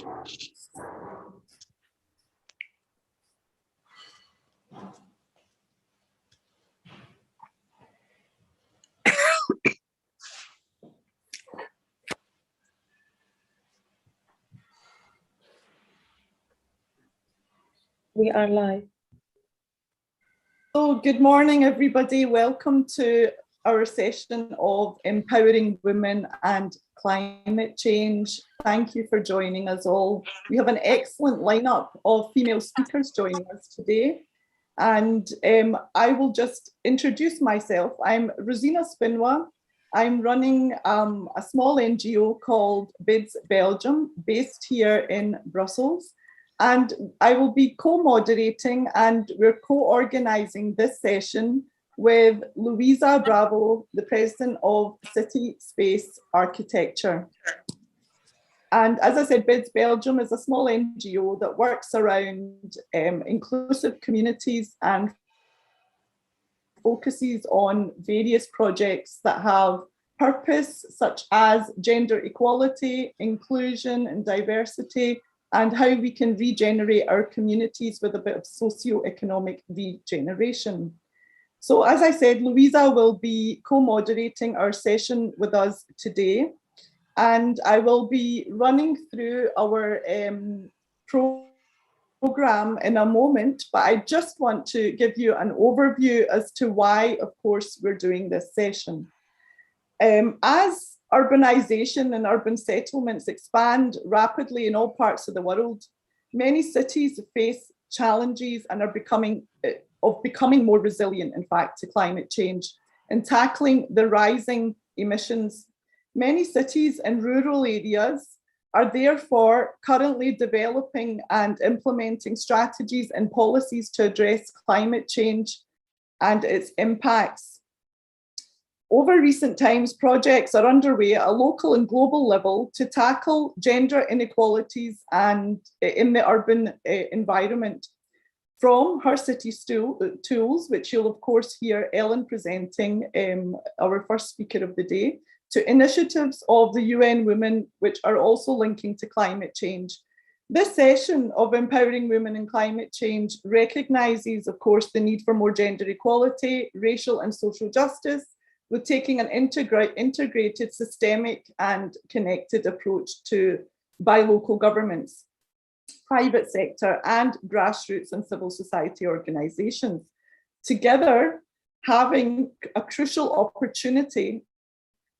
We are live. So good morning, everybody. Welcome to our session of Empowering Women and Climate Change. Thank you for joining us all. We have an excellent lineup of female speakers joining us today. And I will just introduce myself. I'm Rosina Spinwa. I'm running a small NGO called BIDS Belgium, based here in Brussels. And I will be co-moderating, and we're co-organizing this session with Louisa Bravo, the president of City Space Architecture. And as I said, BIDS Belgium is a small NGO that works around inclusive communities and focuses on various projects that have purpose, such as gender equality, inclusion and diversity, and how we can regenerate our communities with a bit of socio-economic regeneration. So as I said, Louisa will be co-moderating our session with us today. And I will be running through our program in a moment, but I just want to give you an overview as to why, of course, we're doing this session. As urbanization and urban settlements expand rapidly in all parts of the world, many cities face challenges and are becoming more resilient, in fact, to climate change and tackling the rising emissions. Many cities and rural areas are therefore currently developing and implementing strategies and policies to address climate change and its impacts. Over recent times, projects are underway at a local and global level to tackle gender inequalities and in the urban environment. From Her City Tools, which you'll of course hear Ellen presenting, our first speaker of the day, to initiatives of the UN Women, which are also linking to climate change. This session of Empowering Women and Climate Change recognises, of course, the need for more gender equality, racial and social justice, with taking an integrated, systemic and connected approach by local governments, private sector and grassroots and civil society organisations, together having a crucial opportunity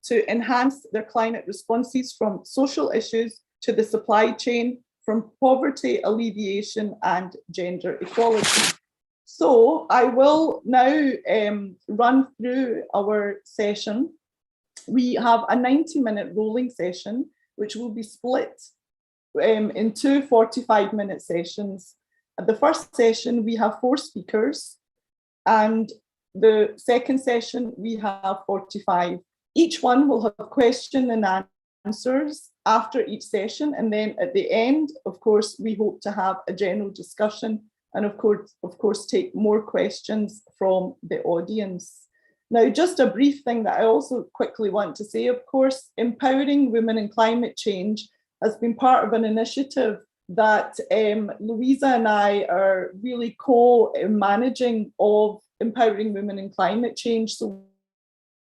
to enhance their climate responses from social issues to the supply chain, from poverty alleviation and gender equality. So I will now run through our session. We have a 90-minute rolling session, which will be split in two 45-minute sessions. At the first session, we have 4 speakers, and the second session, we have 45. Each one will have question and answers after each session. And then at the end, of course, we hope to have a general discussion and of course, take more questions from the audience. Now, just a brief thing that I also quickly want to say, of course, Empowering Women in Climate Change has been part of an initiative that Louisa and I are really co-managing of Empowering Women in Climate Change. So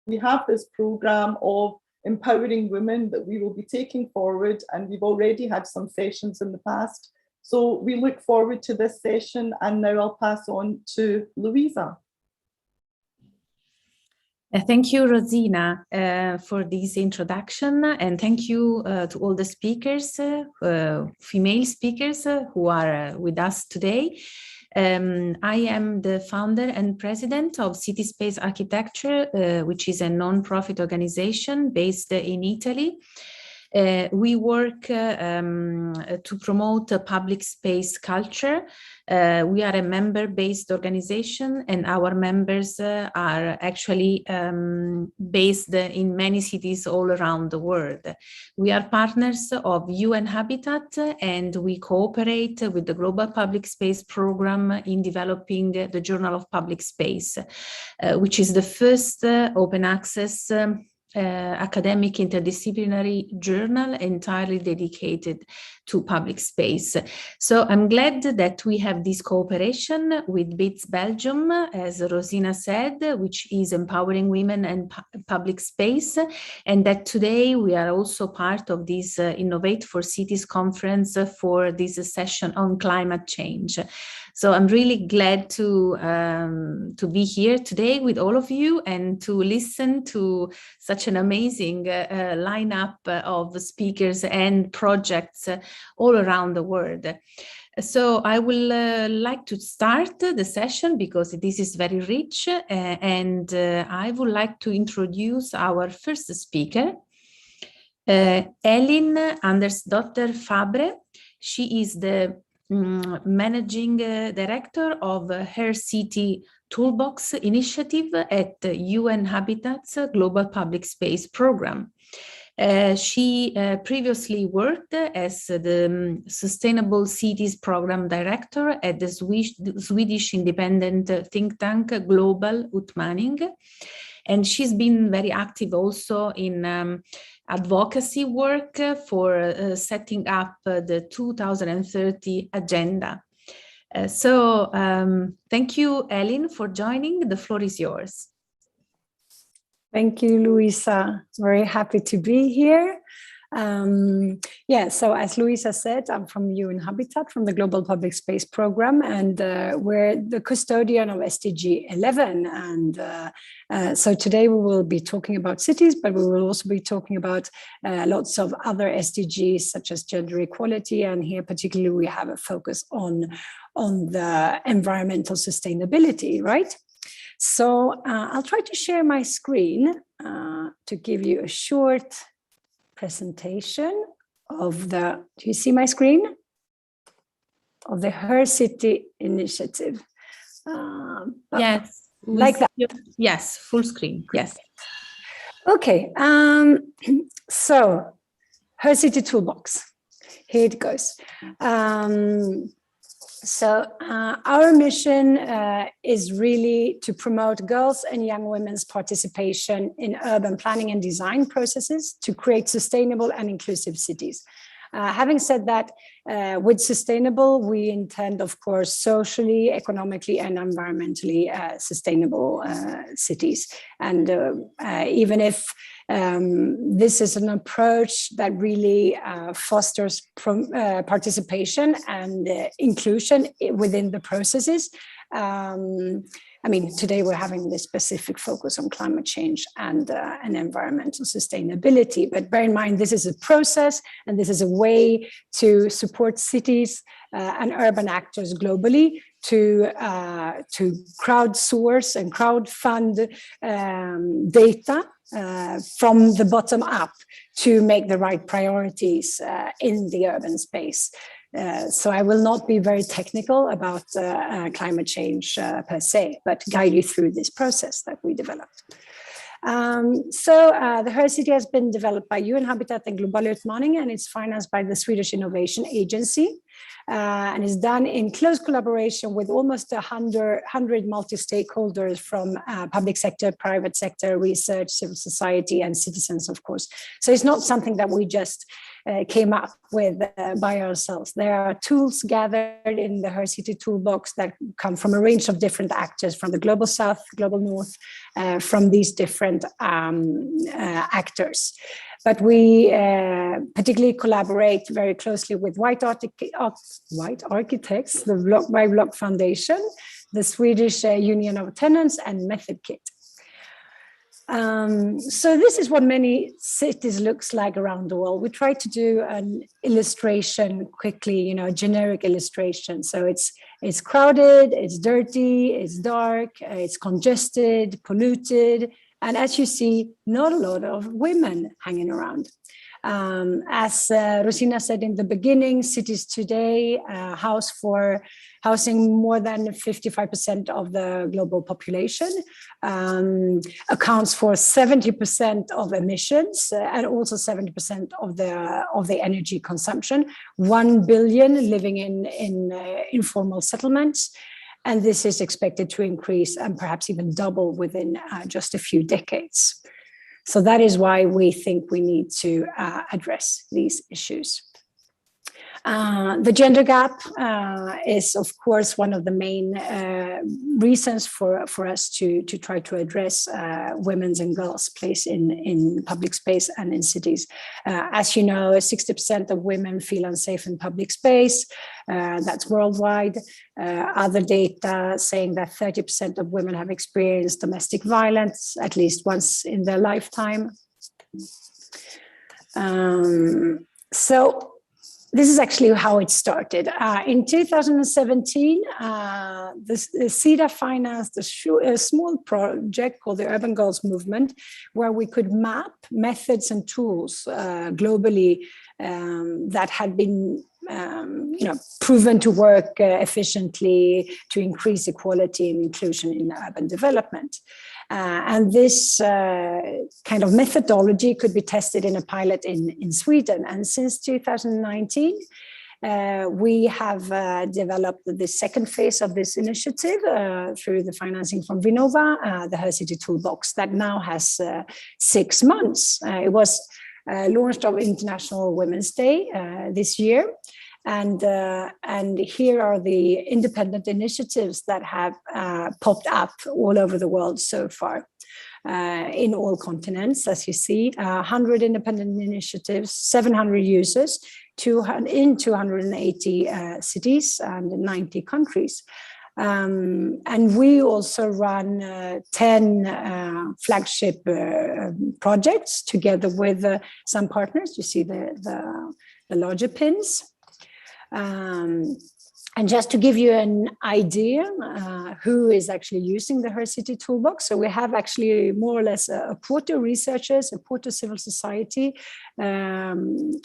we have this programme of empowering women that we will be taking forward, and we've already had some sessions in the past. So we look forward to this session, and now I'll pass on to Louisa. Thank you, Rosina, for this introduction, and thank you to all the speakers, female speakers who are with us today. I am the founder and president of City Space Architecture, which is a non-profit organization based in Italy. We work to promote a public space culture. We are a member-based organization, and our members are actually based in many cities all around the world. We are partners of UN Habitat, and we cooperate with the Global Public Space Program in developing the Journal of Public Space, which is the first open access academic interdisciplinary journal entirely dedicated to public space. So I'm glad that we have this cooperation with BITS Belgium, as Rosina said, which is empowering women and public space, and that today we are also part of this Innovate for Cities conference for this session on climate change. So I'm really glad to be here today with all of you and to listen to such an amazing lineup of speakers and projects all around the world. So I will like to start the session because this is very rich, and I would like to introduce our first speaker, Elin Andersdotter Fabre. She is the Managing Director of Her City Toolbox initiative at UN Habitat's Global Public Space Program. She previously worked as the Sustainable Cities Program Director at the Swedish independent think tank Global Utmaning. And she's been very active also in advocacy work for setting up the 2030 agenda. So thank you, Elin, for joining. The floor is yours. Thank you, Luisa. Very happy to be here. So as Luisa said, I'm from UN Habitat, from the Global Public Space Program, and we're the custodian of SDG 11. And so today we will be talking about cities, but we will also be talking about lots of other SDGs, such as gender equality. And here particularly we have a focus on the environmental sustainability, right? So I'll try to share my screen to give you a short presentation of do you see my screen? Of the Her City initiative. Yes. Like that? Yes, full screen, yes. Okay, so Her City Toolbox, here it goes. So our mission is really to promote girls and young women's participation in urban planning and design processes to create sustainable and inclusive cities. Having said that, with sustainable, we intend, of course, socially, economically, and environmentally sustainable cities. And even if this is an approach that really fosters participation and inclusion within the processes. I mean, today we're having this specific focus on climate change and environmental sustainability. But bear in mind, this is a process, and this is a way to support cities and urban actors globally to crowdsource and crowdfund data from the bottom up to make the right priorities in the urban space. So I will not be very technical about climate change per se, but guide you through this process that we developed. The Her City has been developed by UN Habitat and Global Utmaning, and it's financed by the Swedish Innovation Agency, and is done in close collaboration with almost 100 multi-stakeholders from public sector, private sector, research, civil society, and citizens, of course. So it's not something that we just came up with by ourselves. There are tools gathered in the Her City Toolbox that come from a range of different actors from the Global South, Global North, from these different actors. But we particularly collaborate very closely with White Architects, the Block by Block Foundation, the Swedish Union of Tenants, and MethodKit. So this is what many cities looks like around the world. We try to do an illustration quickly, a generic illustration. So it's crowded, it's dirty, it's dark, it's congested, polluted, and as you see, not a lot of women hanging around. As Rosina said in the beginning, cities today housing more than 55% of the global population, accounts for 70% of emissions and also 70% of the energy consumption. 1 billion living in informal settlements. And this is expected to increase and perhaps even double within just a few decades. So that is why we think we need to address these issues. The gender gap is, of course, one of the main reasons for us to try to address women's and girls' place in public space and in cities. As you know, 60% of women feel unsafe in public space. That's worldwide. Other data saying that 30% of women have experienced domestic violence at least once in their lifetime. So this is actually how it started. In 2017, the SIDA financed a small project called the Urban Girls Movement, where we could map methods and tools globally that had been proven to work efficiently to increase equality and inclusion in urban development. And this kind of methodology could be tested in a pilot in Sweden. And since 2019, we have developed the second phase of this initiative through the financing from Vinnova, the Her City Toolbox, that now has 6 months. It was launched on International Women's Day this year. And here are the independent initiatives that have popped up all over the world so far, in all continents, as you see, 100 independent initiatives, 700 users, in 280 cities and 90 countries. And we also run 10 flagship projects together with some partners. You see the larger pins. And just to give you an idea who is actually using the Her City Toolbox, so we have actually more or less a quarter researchers, a quarter civil society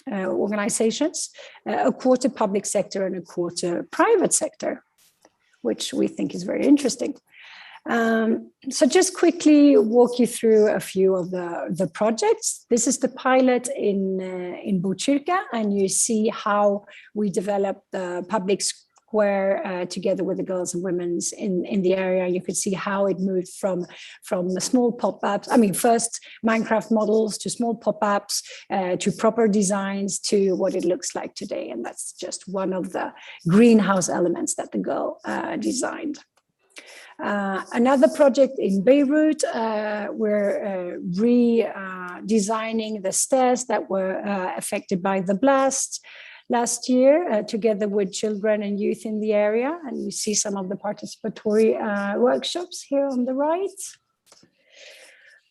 organizations, a quarter public sector, and a quarter private sector, which we think is very interesting. So just quickly walk you through a few of the projects. This is the pilot in Botkyrka, and you see how we developed the public square together with the girls and women's in the area. You could see how it moved from the small pop-ups, first Minecraft models to small pop-ups to proper designs to what it looks like today. And that's just one of the greenhouse elements that the girl designed. Another project in Beirut, we're redesigning the stairs that were affected by the blast last year, together with children and youth in the area. And you see some of the participatory workshops here on the right.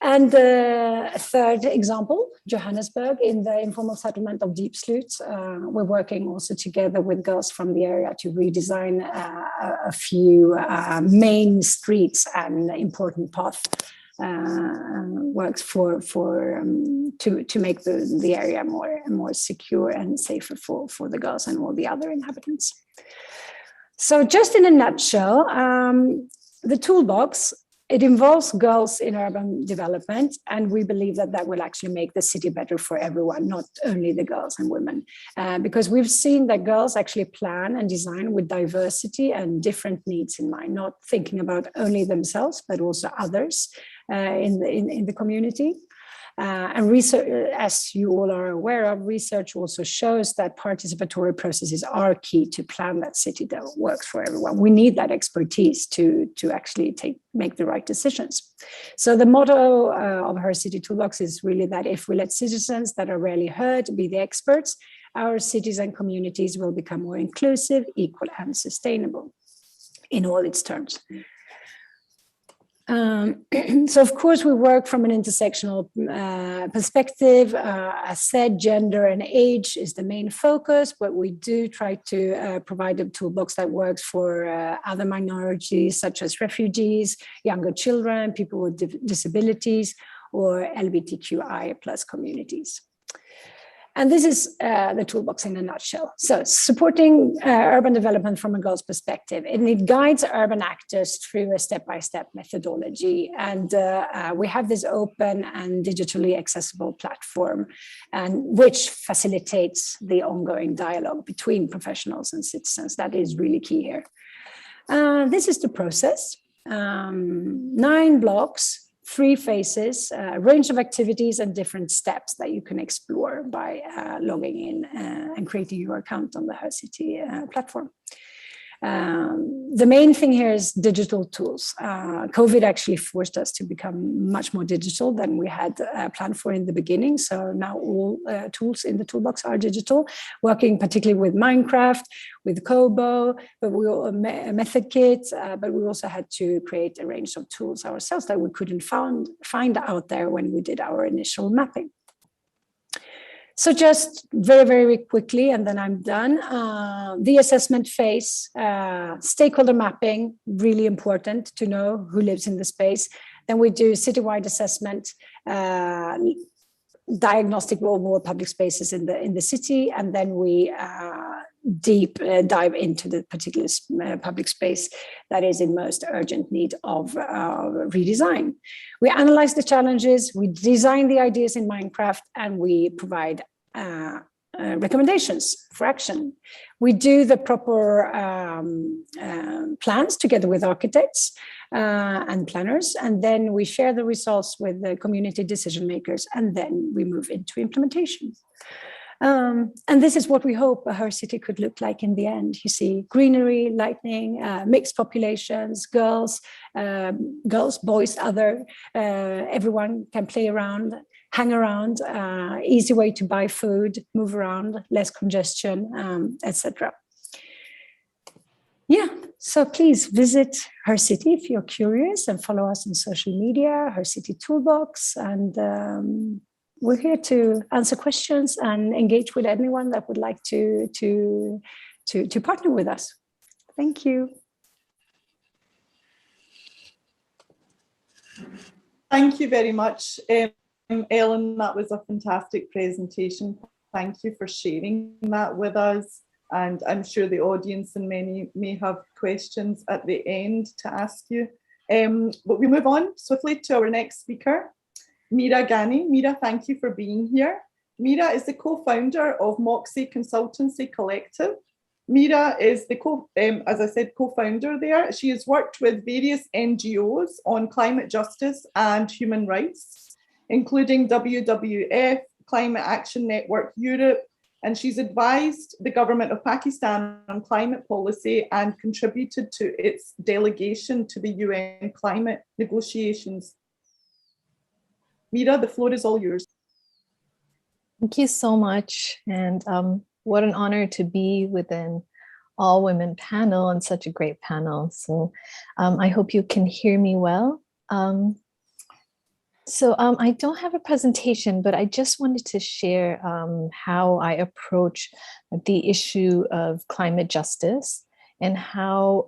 And a third example, Johannesburg, in the informal settlement of Deep Sluit. We're working also together with girls from the area to redesign a few main streets and important path works to make the area more secure and safer for the girls and all the other inhabitants. So just in a nutshell, the toolbox, it involves girls in urban development, and we believe that will actually make the city better for everyone, not only the girls and women. Because we've seen that girls actually plan and design with diversity and different needs in mind, not thinking about only themselves, but also others in the community. And research, as you all are aware of, research also shows that participatory processes are key to plan that city that works for everyone. We need that expertise to actually make the right decisions. So the motto of Her City Toolbox is really that if we let citizens that are rarely heard be the experts, our cities and communities will become more inclusive, equal, and sustainable in all its terms. So of course we work from an intersectional perspective. As said, gender and age is the main focus, but we do try to provide a toolbox that works for other minorities such as refugees, younger children, people with disabilities, or LGBTQI+ communities. And this is the toolbox in a nutshell. So supporting urban development from a girl's perspective, and it guides urban actors through a step-by-step methodology. And we have this open and digitally accessible platform, and which facilitates the ongoing dialogue between professionals and citizens. That is really key here. This is the process. 9 blocks, 3 phases, a range of activities and different steps that you can explore by logging in and creating your account on the HerCity platform. The main thing here is digital tools. COVID actually forced us to become much more digital than we had planned for in the beginning. So now all tools in the toolbox are digital, working particularly with Minecraft, with Kobo, but we Method Kit, but we also had to create a range of tools ourselves that we couldn't find out there when we did our initial mapping. So just very, very quickly, and then I'm done. The assessment phase, stakeholder mapping, really important to know who lives in the space. Then we do citywide assessment, diagnostic of all public spaces in the city, and then we deep dive into the particular public space that is in most urgent need of redesign. We analyze the challenges, we design the ideas in Minecraft, and we provide recommendations for action. We do the proper plans together with architects and planners, and then we share the results with the community decision makers, and then we move into implementation. And this is what we hope a HerCity could look like in the end. You see greenery, lighting, mixed populations, girls, boys, other, everyone can play around, hang around, easy way to buy food, move around, less congestion, etc. Yeah, so please visit HerCity if you're curious, and follow us on social media, HerCity Toolbox, and we're here to answer questions and engage with anyone that would like to partner with us. Thank you. Thank you very much, Ellen. That was a fantastic presentation. Thank you for sharing that with us. And I'm sure the audience and many may have questions at the end to ask you. But we move on swiftly to our next speaker, Meera Ghani. Meera, thank you for being here. Meera is the co-founder of Moxie Consultancy Collective. Meera is the as I said, co-founder there. She has worked with various NGOs on climate justice and human rights, including WWF, Climate Action Network Europe, and she's advised the government of Pakistan on climate policy and contributed to its delegation to the UN climate negotiations. Meera, the floor is all yours. Thank you so much. And what an honor to be with an all-women panel, and such a great panel. So I hope you can hear me well. I don't have a presentation, but I just wanted to share how I approach the issue of climate justice and how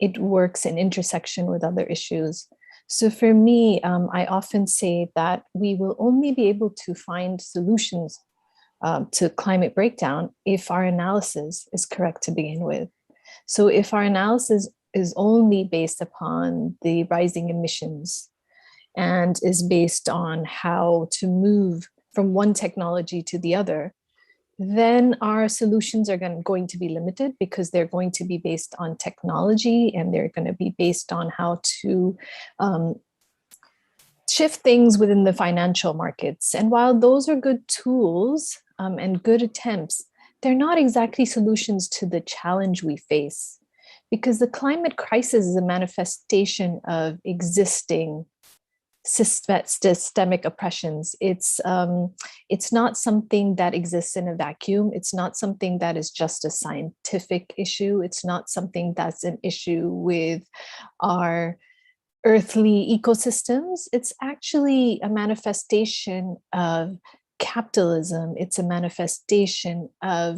it works in intersection with other issues. So for me, I often say that we will only be able to find solutions to climate breakdown if our analysis is correct to begin with. So if our analysis is only based upon the rising emissions and is based on how to move from one technology to the other, then our solutions are going to be limited, because they're going to be based on technology, and they're going to be based on how to shift things within the financial markets. And while those are good tools and good attempts, they're not exactly solutions to the challenge we face, because the climate crisis is a manifestation of existing systemic oppressions. It's not something that exists in a vacuum. It's not something that is just a scientific issue. It's not something that's an issue with our earthly ecosystems. It's actually a manifestation of capitalism. It's a manifestation of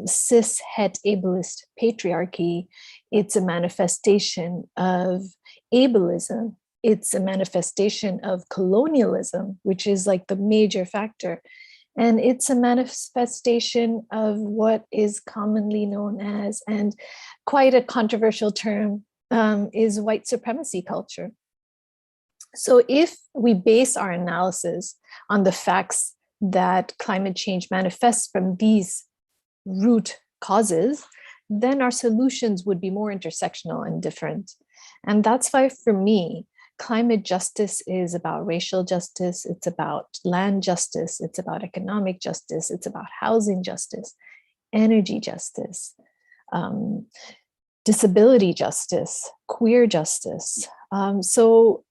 cis-het ableist patriarchy. It's a manifestation of ableism. It's a manifestation of colonialism, which is like the major factor. And it's a manifestation of what is commonly known as, and quite a controversial term, is white supremacy culture. So if we base our analysis on the facts that climate change manifests from these root causes, then our solutions would be more intersectional and different. And that's why, for me, climate justice is about racial justice, it's about land justice, it's about economic justice, it's about housing justice, energy justice, disability justice, queer justice. So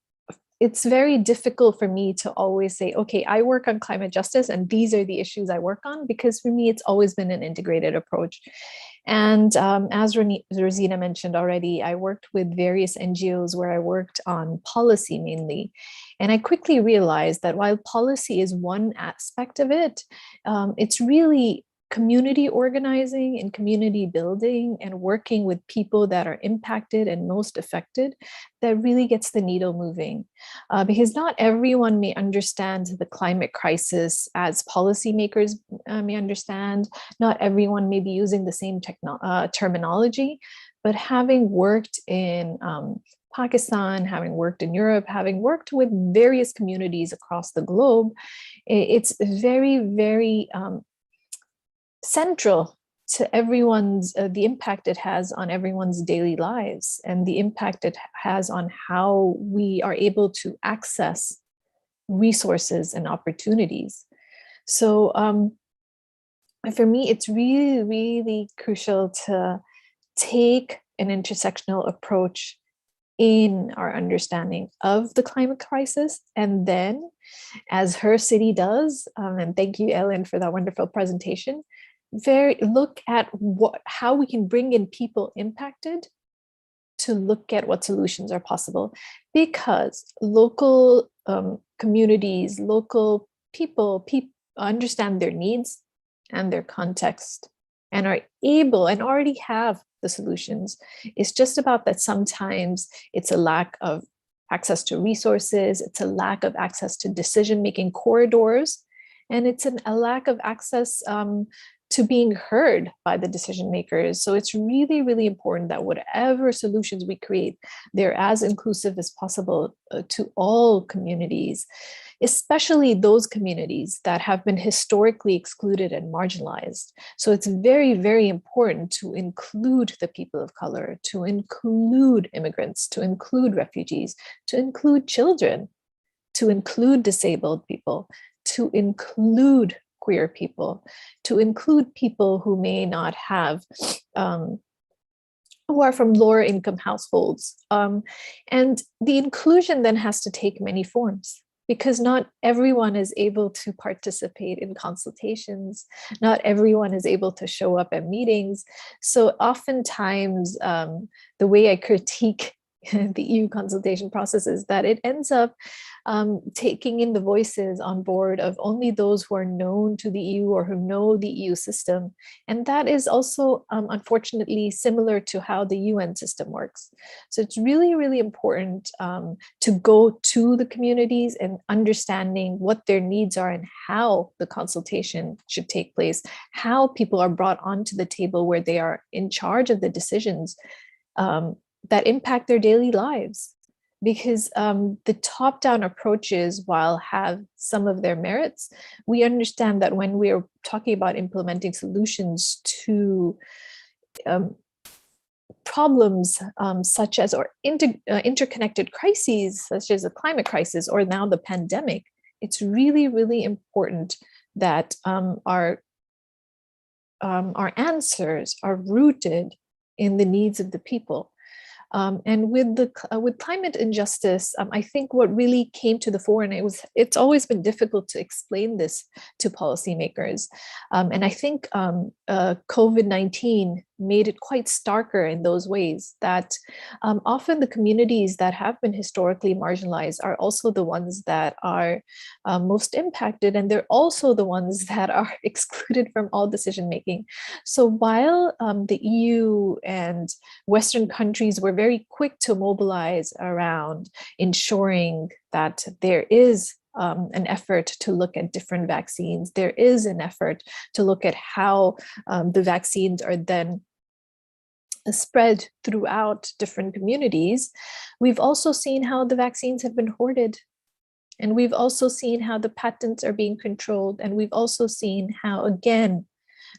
it's very difficult for me to always say, okay, I work on climate justice and these are the issues I work on, because for me, it's always been an integrated approach. And as Rosina mentioned already, I worked with various NGOs where I worked on policy mainly. And I quickly realized that while policy is one aspect of it, it's really community organizing and community building and working with people that are impacted and most affected that really gets the needle moving. Because not everyone may understand the climate crisis as policymakers may understand. Not everyone may be using the same terminology, but having worked in Pakistan, having worked in Europe, having worked with various communities across the globe, it's very, very central to everyone's, the impact it has on everyone's daily lives and the impact it has on how we are able to access resources and opportunities. So for me, it's really, really crucial to take an intersectional approach in our understanding of the climate crisis. And then, as Her City does, and thank you, Ellen, for that wonderful presentation, look at how we can bring in people impacted to look at what solutions are possible, because local communities, local people understand their needs and their context and are able and already have the solutions. It's just about that sometimes it's a lack of access to resources, it's a lack of access to decision-making corridors, and it's a lack of access to being heard by the decision makers. So it's really, really important that whatever solutions we create, they're as inclusive as possible to all communities, especially those communities that have been historically excluded and marginalized. So it's very, very important to include the people of color, to include immigrants, to include refugees, to include children, to include disabled people, to include queer people, to include people who may not have, who are from lower income households. And the inclusion then has to take many forms, because not everyone is able to participate in consultations. Not everyone is able to show up at meetings. So oftentimes the way I critique the EU consultation process is that it ends up taking in the voices on board of only those who are known to the EU or who know the EU system. And that is also, unfortunately, similar to how the UN system works. So it's really, really important to go to the communities and understanding what their needs are and how the consultation should take place, how people are brought onto the table where they are in charge of the decisions that impact their daily lives. Because the top-down approaches, while have some of their merits, we understand that when we are talking about implementing solutions to problems such as interconnected crises, such as the climate crisis or now the pandemic, it's really, really important that our answers are rooted in the needs of the people. And with climate injustice, I think what really came to the fore, and it's always been difficult to explain this to policymakers. And I think COVID-19 made it quite starker in those ways that often the communities that have been historically marginalized are also the ones that are most impacted, and they're also the ones that are excluded from all decision making. So while the EU and Western countries were very quick to mobilize around ensuring that there is an effort to look at different vaccines, there is an effort to look at how the vaccines are then spread throughout different communities, we've also seen how the vaccines have been hoarded. And we've also seen how the patents are being controlled. And we've also seen how, again,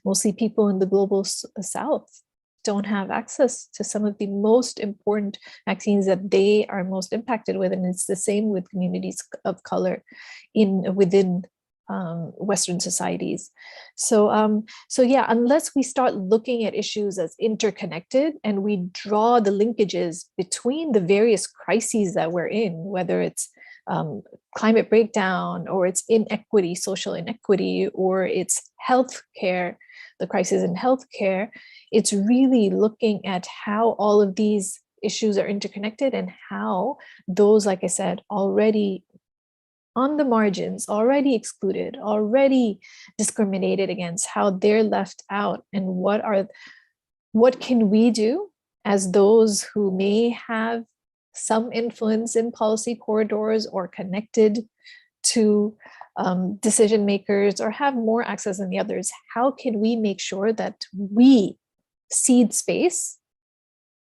mostly people in the global South don't have access to some of the most important vaccines that they are most impacted with. And it's the same with communities of color within Western societies. So yeah, unless we start looking at issues as interconnected and we draw the linkages between the various crises that we're in, whether it's climate breakdown, or it's inequity, social inequity, or it's healthcare, the crisis in healthcare, it's really looking at how all of these issues are interconnected and how those, like I said, already on the margins, already excluded, already discriminated against, how they're left out, and what can we do as those who may have some influence in policy corridors or connected to decision makers or have more access than the others? How can we make sure that we seed space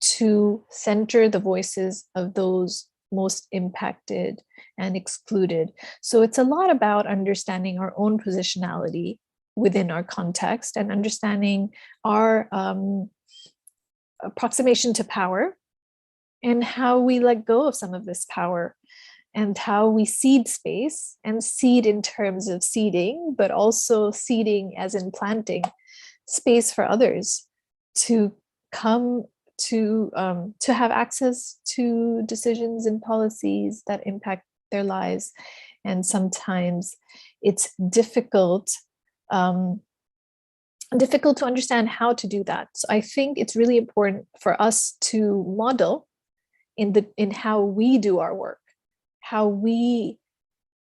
to center the voices of those most impacted and excluded? So it's a lot about understanding our own positionality within our context and understanding our approximation to power and how we let go of some of this power, and how we seed space, and seed in terms of seeding, but also seeding as in planting space for others to come to have access to decisions and policies that impact their lives. And sometimes it's difficult to understand how to do that. So I think it's really important for us to model in how we do our work, how we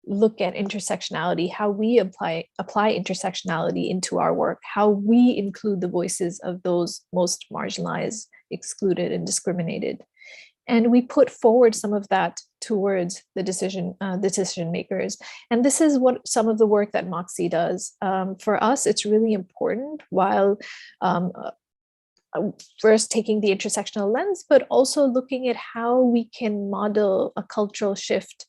look at intersectionality, how we apply intersectionality into our work, how we include the voices of those most marginalized, excluded, and discriminated. And we put forward some of that towards the decision makers. And this is what some of the work that Moxie does. For us, it's really important, while first taking the intersectional lens, but also looking at how we can model a cultural shift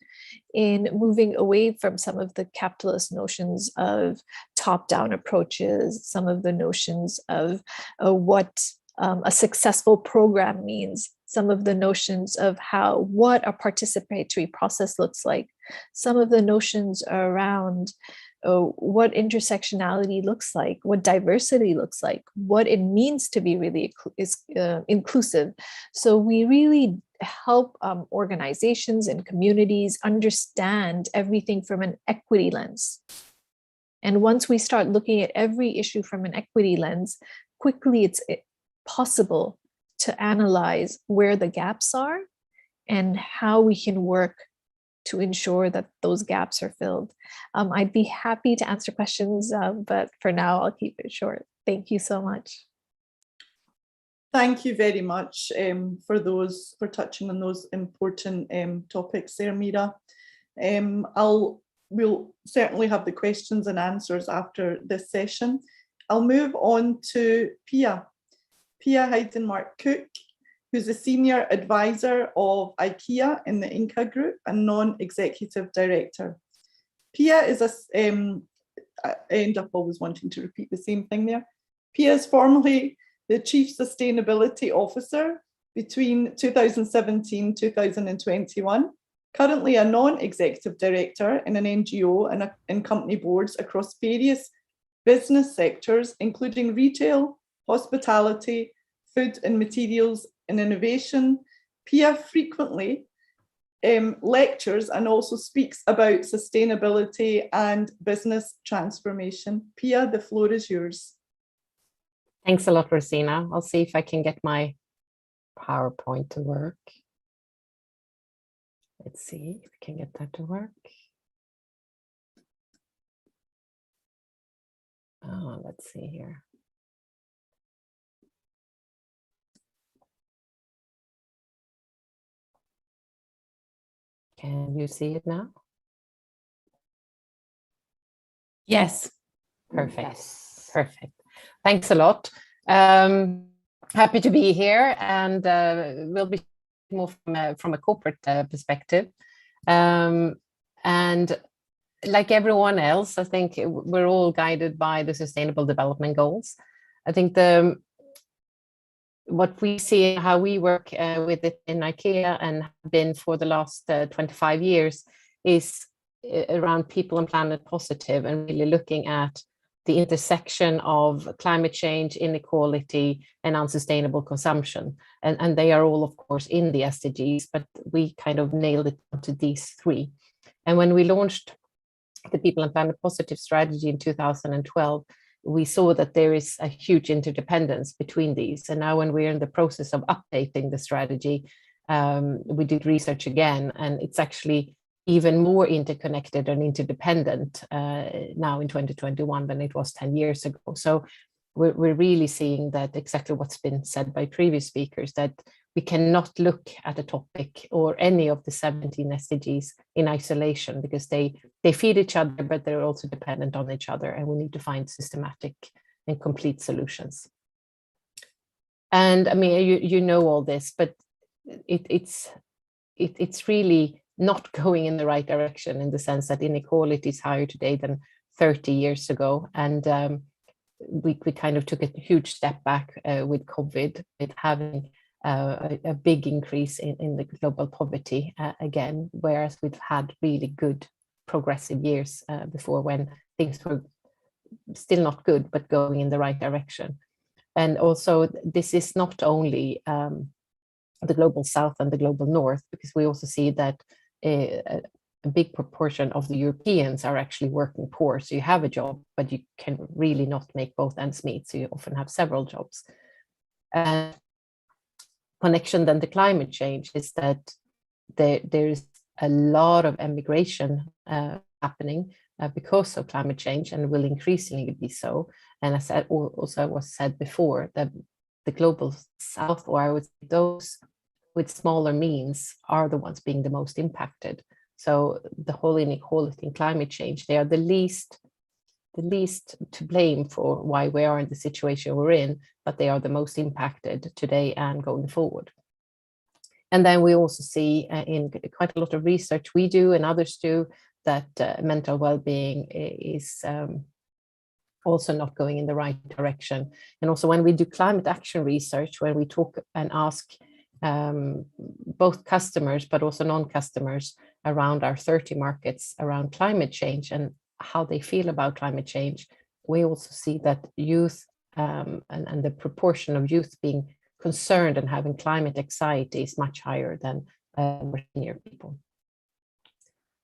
in moving away from some of the capitalist notions of top-down approaches, some of the notions of what a successful program means, some of the notions of what a participatory process looks like, some of the notions around what intersectionality looks like, what diversity looks like, what it means to be really inclusive. So we really help organizations and communities understand everything from an equity lens. And once we start looking at every issue from an equity lens, quickly it's possible to analyze where the gaps are and how we can work to ensure that those gaps are filled. I'd be happy to answer questions, but for now, I'll keep it short. Thank you so much. Thank you very much for touching on those important topics there, Mira. We'll certainly have the questions and answers after this session. I'll move on to Pia Heidenmark-Cook, who's a senior advisor of IKEA in the Inca Group and non-executive director. Pia is I end up always wanting to repeat the same thing there. Pia is formerly the Chief Sustainability Officer between 2017-2021, currently a non-executive director in an NGO and in company boards across various business sectors, including retail, hospitality, food and materials, and innovation. Pia frequently lectures and also speaks about sustainability and business transformation. Pia, the floor is yours. Thanks a lot, Rosina. I'll see if I can get my PowerPoint to work. Let's see if we can get that to work. Oh, let's see here. Can you see it now? Yes. Perfect. Yes. Perfect. Thanks a lot. Happy to be here, and we'll be more from a corporate perspective. And like everyone else, I think we're all guided by the Sustainable Development Goals. I think what we see, how we work with it in IKEA and have been for the last 25 years, is around people and planet positive, and really looking at the intersection of climate change, inequality, and unsustainable consumption. And they are all, of course, in the SDGs, but we kind of nailed it to these three. And when we launched the People and Planet Positive strategy in 2012, we saw that there is a huge interdependence between these. And now when we're in the process of updating the strategy, we did research again, and it's actually even more interconnected and interdependent now in 2021 than it was 10 years ago. So we're really seeing that exactly what's been said by previous speakers, that we cannot look at a topic or any of the 17 SDGs in isolation, because they feed each other, but they're also dependent on each other, and we need to find systematic and complete solutions. And I mean, you know all this, but it's really not going in the right direction, in the sense that inequality is higher today than 30 years ago. And we kind of took a huge step back with COVID, with having a big increase in the global poverty again, whereas we've had really good progressive years before, when things were still not good, but going in the right direction. And also, this is not only the global south and the global north, because we also see that a big proportion of the Europeans are actually working poor. So you have a job, but you can really not make both ends meet. So you often have several jobs. Connection then to climate change is that there's a lot of emigration happening because of climate change, and will increasingly be so. And as also was said before, that the global south, or I would say those with smaller means, are the ones being the most impacted. So the whole inequality in climate change, they are the least to blame for why we are in the situation we're in, but they are the most impacted today and going forward. And then we also see in quite a lot of research we do and others do, that mental well-being is also not going in the right direction. And also when we do climate action research, when we talk and ask both customers but also non-customers around our 30 markets around climate change and how they feel about climate change, we also see that youth and the proportion of youth being concerned and having climate anxiety is much higher than senior people.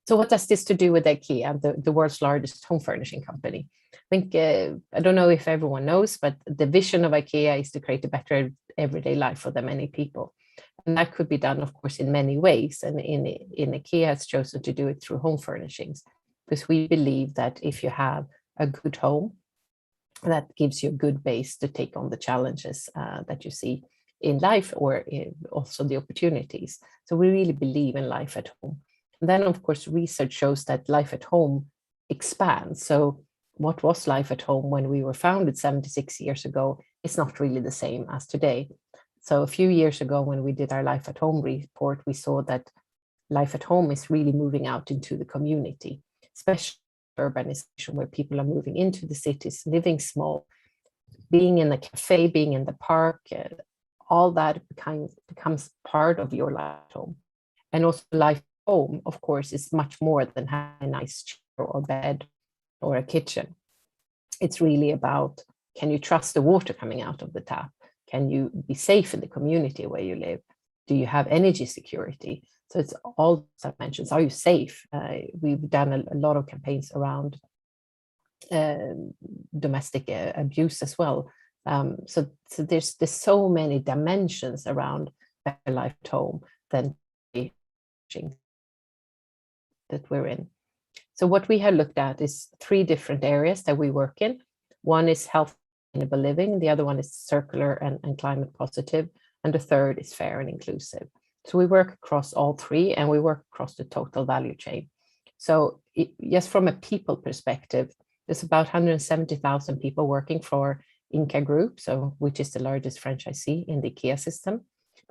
So what does this to do with IKEA, the world's largest home furnishing company? I think, I don't know if everyone knows, but the vision of IKEA is to create a better everyday life for the many people. And that could be done, of course, in many ways. And in IKEA has chosen to do it through home furnishings, because we believe that if you have a good home, that gives you a good base to take on the challenges that you see in life, or also the opportunities. So we really believe in life at home. And then, of course, research shows that life at home expands. So what was life at home when we were founded 76 years ago is not really the same as today. So a few years ago, when we did our Life at Home report, we saw that life at home is really moving out into the community, especially urbanization, where people are moving into the cities, living small, being in the cafe, being in the park, all that becomes part of your life at home. And also life at home, of course, is much more than having a nice chair or bed or a kitchen. It's really about, can you trust the water coming out of the tap? Can you be safe in the community where you live? Do you have energy security? So it's all dimensions. Are you safe? We've done a lot of campaigns around domestic abuse as well. So there's so many dimensions around better life at home than that we're in. So what we have looked at is 3 different areas that we work in. One is health and sustainable living, the other one is circular and climate positive, and the third is fair and inclusive. So we work across all 3, and we work across the total value chain. So just from a people perspective, there's about 170,000 people working for Ingka Group, which is the largest franchisee in the IKEA system.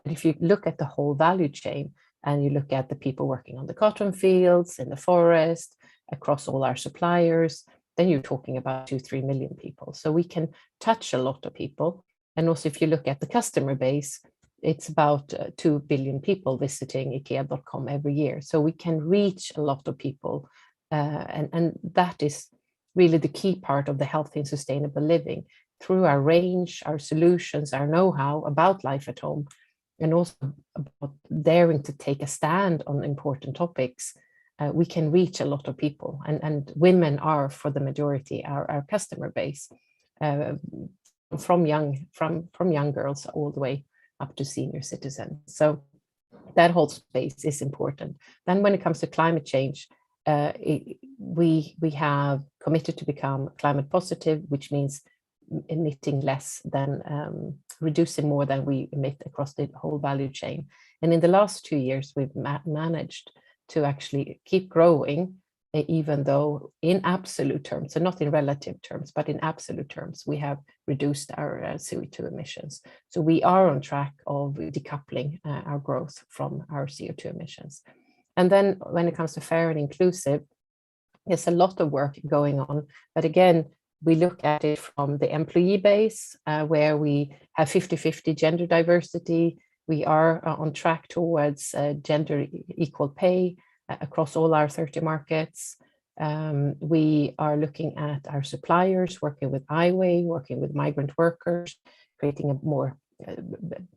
But if you look at the whole value chain, and you look at the people working on the cotton fields, in the forest, across all our suppliers, then you're talking about 2-3 million people. So we can touch a lot of people, And also, if you look at the customer base, it's about 2 billion people visiting IKEA.com every year. So we can reach a lot of people. And that is really the key part of the healthy and sustainable living. Through our range, our solutions, our know-how about life at home, and also about daring to take a stand on important topics, we can reach a lot of people. And women are, for the majority, our customer base, from young girls all the way up to senior citizens. So that whole space is important. Then when it comes to climate change, we have committed to become climate positive, which means emitting less than, reducing more than we emit across the whole value chain. And in the last 2 years, we've managed to actually keep growing, even though in absolute terms, so not in relative terms, but in absolute terms, we have reduced our CO2 emissions. So we are on track of decoupling our growth from our CO2 emissions. And then when it comes to fair and inclusive, there's a lot of work going on. But again, we look at it from the employee base, where we have 50-50 gender diversity. We are on track towards gender equal pay across all our 30 markets. We are looking at our suppliers, working with IWay, working with migrant workers, creating a more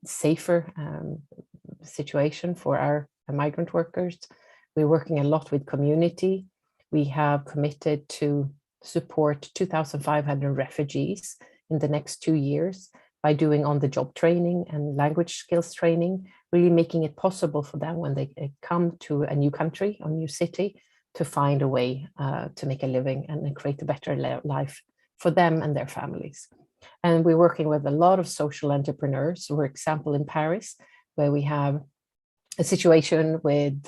safer situation for our migrant workers. We're working a lot with community. We have committed to support 2,500 refugees in the next 2 years by doing on-the-job training and language skills training, really making it possible for them when they come to a new country or new city to find a way to make a living and create a better life for them and their families. And we're working with a lot of social entrepreneurs. For example, in Paris, where we have a situation with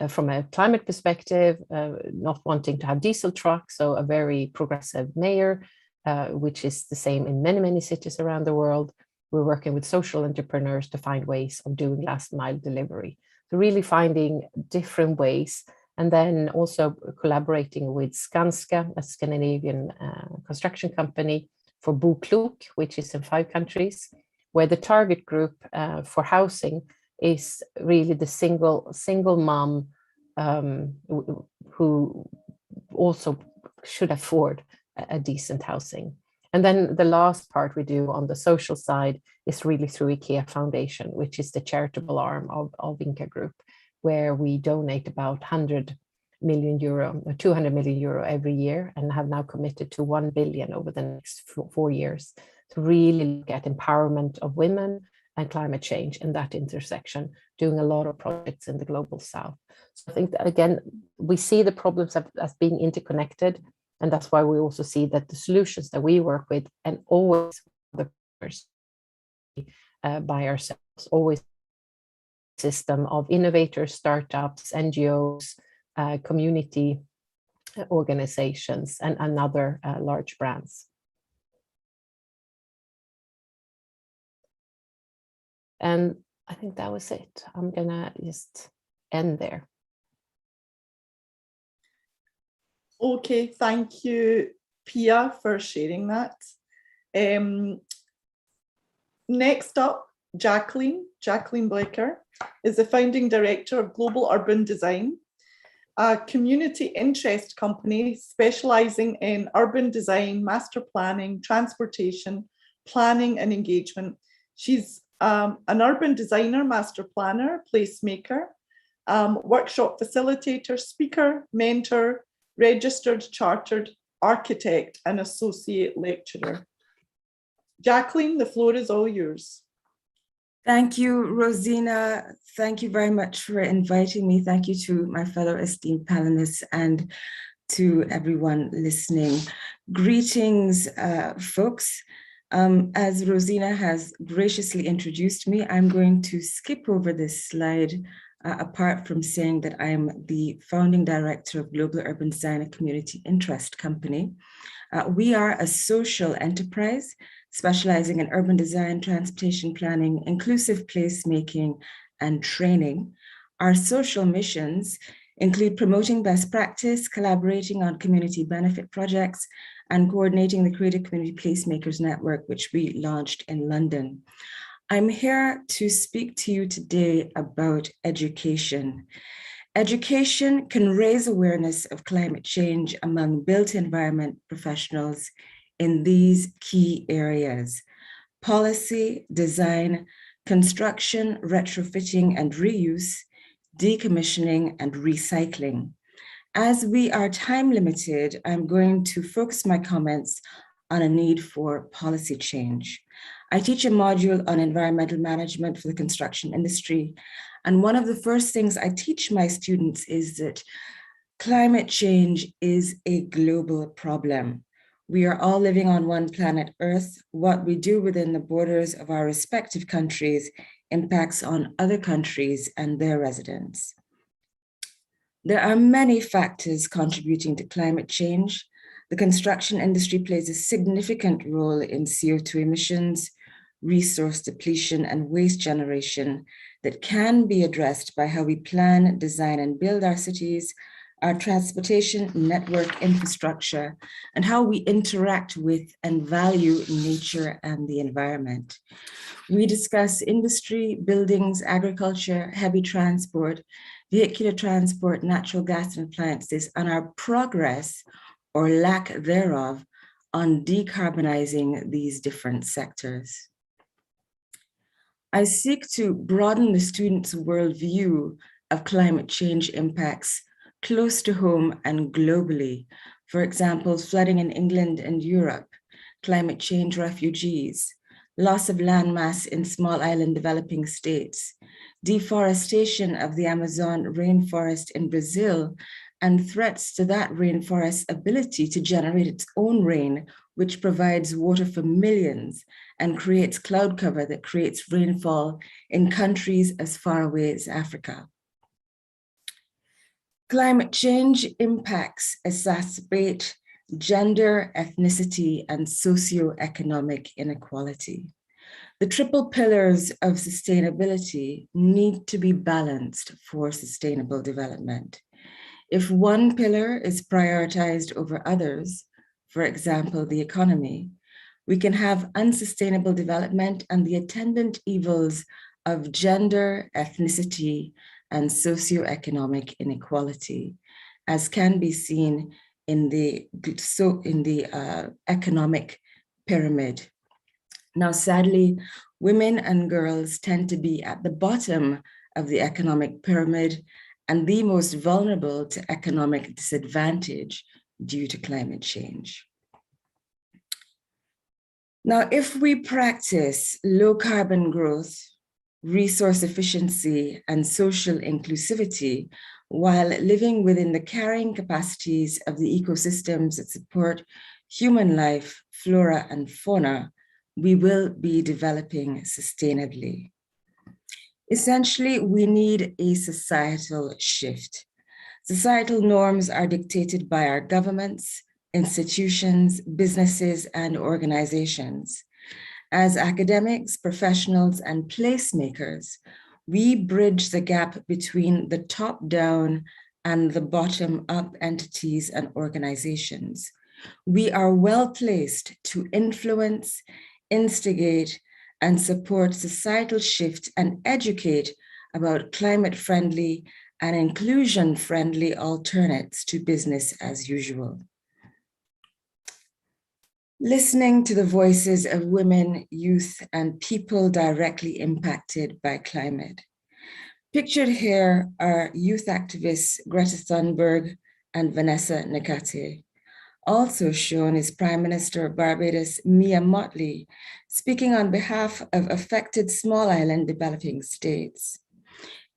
from a climate perspective, not wanting to have diesel trucks, so a very progressive mayor, which is the same in many, many cities around the world. We're working with social entrepreneurs to find ways of doing last mile delivery. So really finding different ways, and then also collaborating with Skanska, a Scandinavian construction company, for BoKlok, which is in 5 countries, where the target group for housing is really the single mom who also should afford a decent housing. And then the last part we do on the social side is really through IKEA Foundation, which is the charitable arm of Ingka Group, where we donate about 100 million euro, 200 million euro every year, and have now committed to 1 billion over the next 4 years to really look at empowerment of women and climate change in that intersection, doing a lot of projects in the global south. So I think that, again, we see the problems as being interconnected, and that's why we also see that the solutions that we work with, and always the by ourselves, always system of innovators, startups, NGOs, community organizations, and other large brands. And I think that was it. I'm gonna just end there. Okay, thank you, Pia, for sharing that. Next up, Jacqueline Blecker is the founding director of Global Urban Design, a community interest company specializing in urban design, master planning, transportation, planning, and engagement. She's an urban designer, master planner, placemaker, workshop facilitator, speaker, mentor, registered chartered architect, and associate lecturer. Jacqueline, the floor is all yours. Thank you, Rosina. Thank you very much for inviting me. Thank you to my fellow esteemed panelists and to everyone listening. Greetings, folks. As Rosina has graciously introduced me, I'm going to skip over this slide, apart from saying that I'm the founding director of Global Urban Design, a community interest company. We are a social enterprise specializing in urban design, transportation planning, inclusive placemaking, and training. Our social missions include promoting best practice, collaborating on community benefit projects, and coordinating the Creative Community Placemakers Network, which we launched in London. I'm here to speak to you today about education. Education can raise awareness of climate change among built environment professionals in these key areas: policy, design, construction, retrofitting and reuse, decommissioning and recycling. As we are time limited, I'm going to focus my comments on a need for policy change. I teach a module on environmental management for the construction industry. And one of the first things I teach my students is that climate change is a global problem. We are all living on one planet Earth. What we do within the borders of our respective countries impacts on other countries and their residents. There are many factors contributing to climate change. The construction industry plays a significant role in CO2 emissions, resource depletion, and waste generation that can be addressed by how we plan, design, and build our cities, our transportation network infrastructure, and how we interact with and value nature and the environment. We discuss industry, buildings, agriculture, heavy transport, vehicular transport, natural gas and appliances, and our progress or lack thereof on decarbonizing these different sectors. I seek to broaden the students' worldview of climate change impacts close to home and globally. For example, flooding in England and Europe, climate change refugees, loss of landmass in small island developing states, deforestation of the Amazon rainforest in Brazil, and threats to that rainforest's ability to generate its own rain, which provides water for millions and creates cloud cover that creates rainfall in countries as far away as Africa. Climate change impacts exacerbate gender, ethnicity, and socioeconomic inequality. The triple pillars of sustainability need to be balanced for sustainable development. If one pillar is prioritized over others, for example, the economy, we can have unsustainable development and the attendant evils of gender, ethnicity, and socioeconomic inequality, as can be seen in the economic pyramid. Now, sadly, women and girls tend to be at the bottom of the economic pyramid and the most vulnerable to economic disadvantage due to climate change. Now, if we practice low carbon growth, resource efficiency, and social inclusivity while living within the carrying capacities of the ecosystems that support human life, flora, and fauna, we will be developing sustainably. Essentially, we need a societal shift. Societal norms are dictated by our governments, institutions, businesses, and organizations. As academics, professionals, and placemakers, we bridge the gap between the top-down and the bottom-up entities and organizations. We are well placed to influence, instigate, and support societal shift and educate about climate-friendly and inclusion-friendly alternates to business as usual. Listening to the voices of women, youth, and people directly impacted by climate. Pictured here are youth activists Greta Thunberg and Vanessa Nakate. Also shown is Prime Minister of Barbados, Mia Mottley, speaking on behalf of affected small island developing states.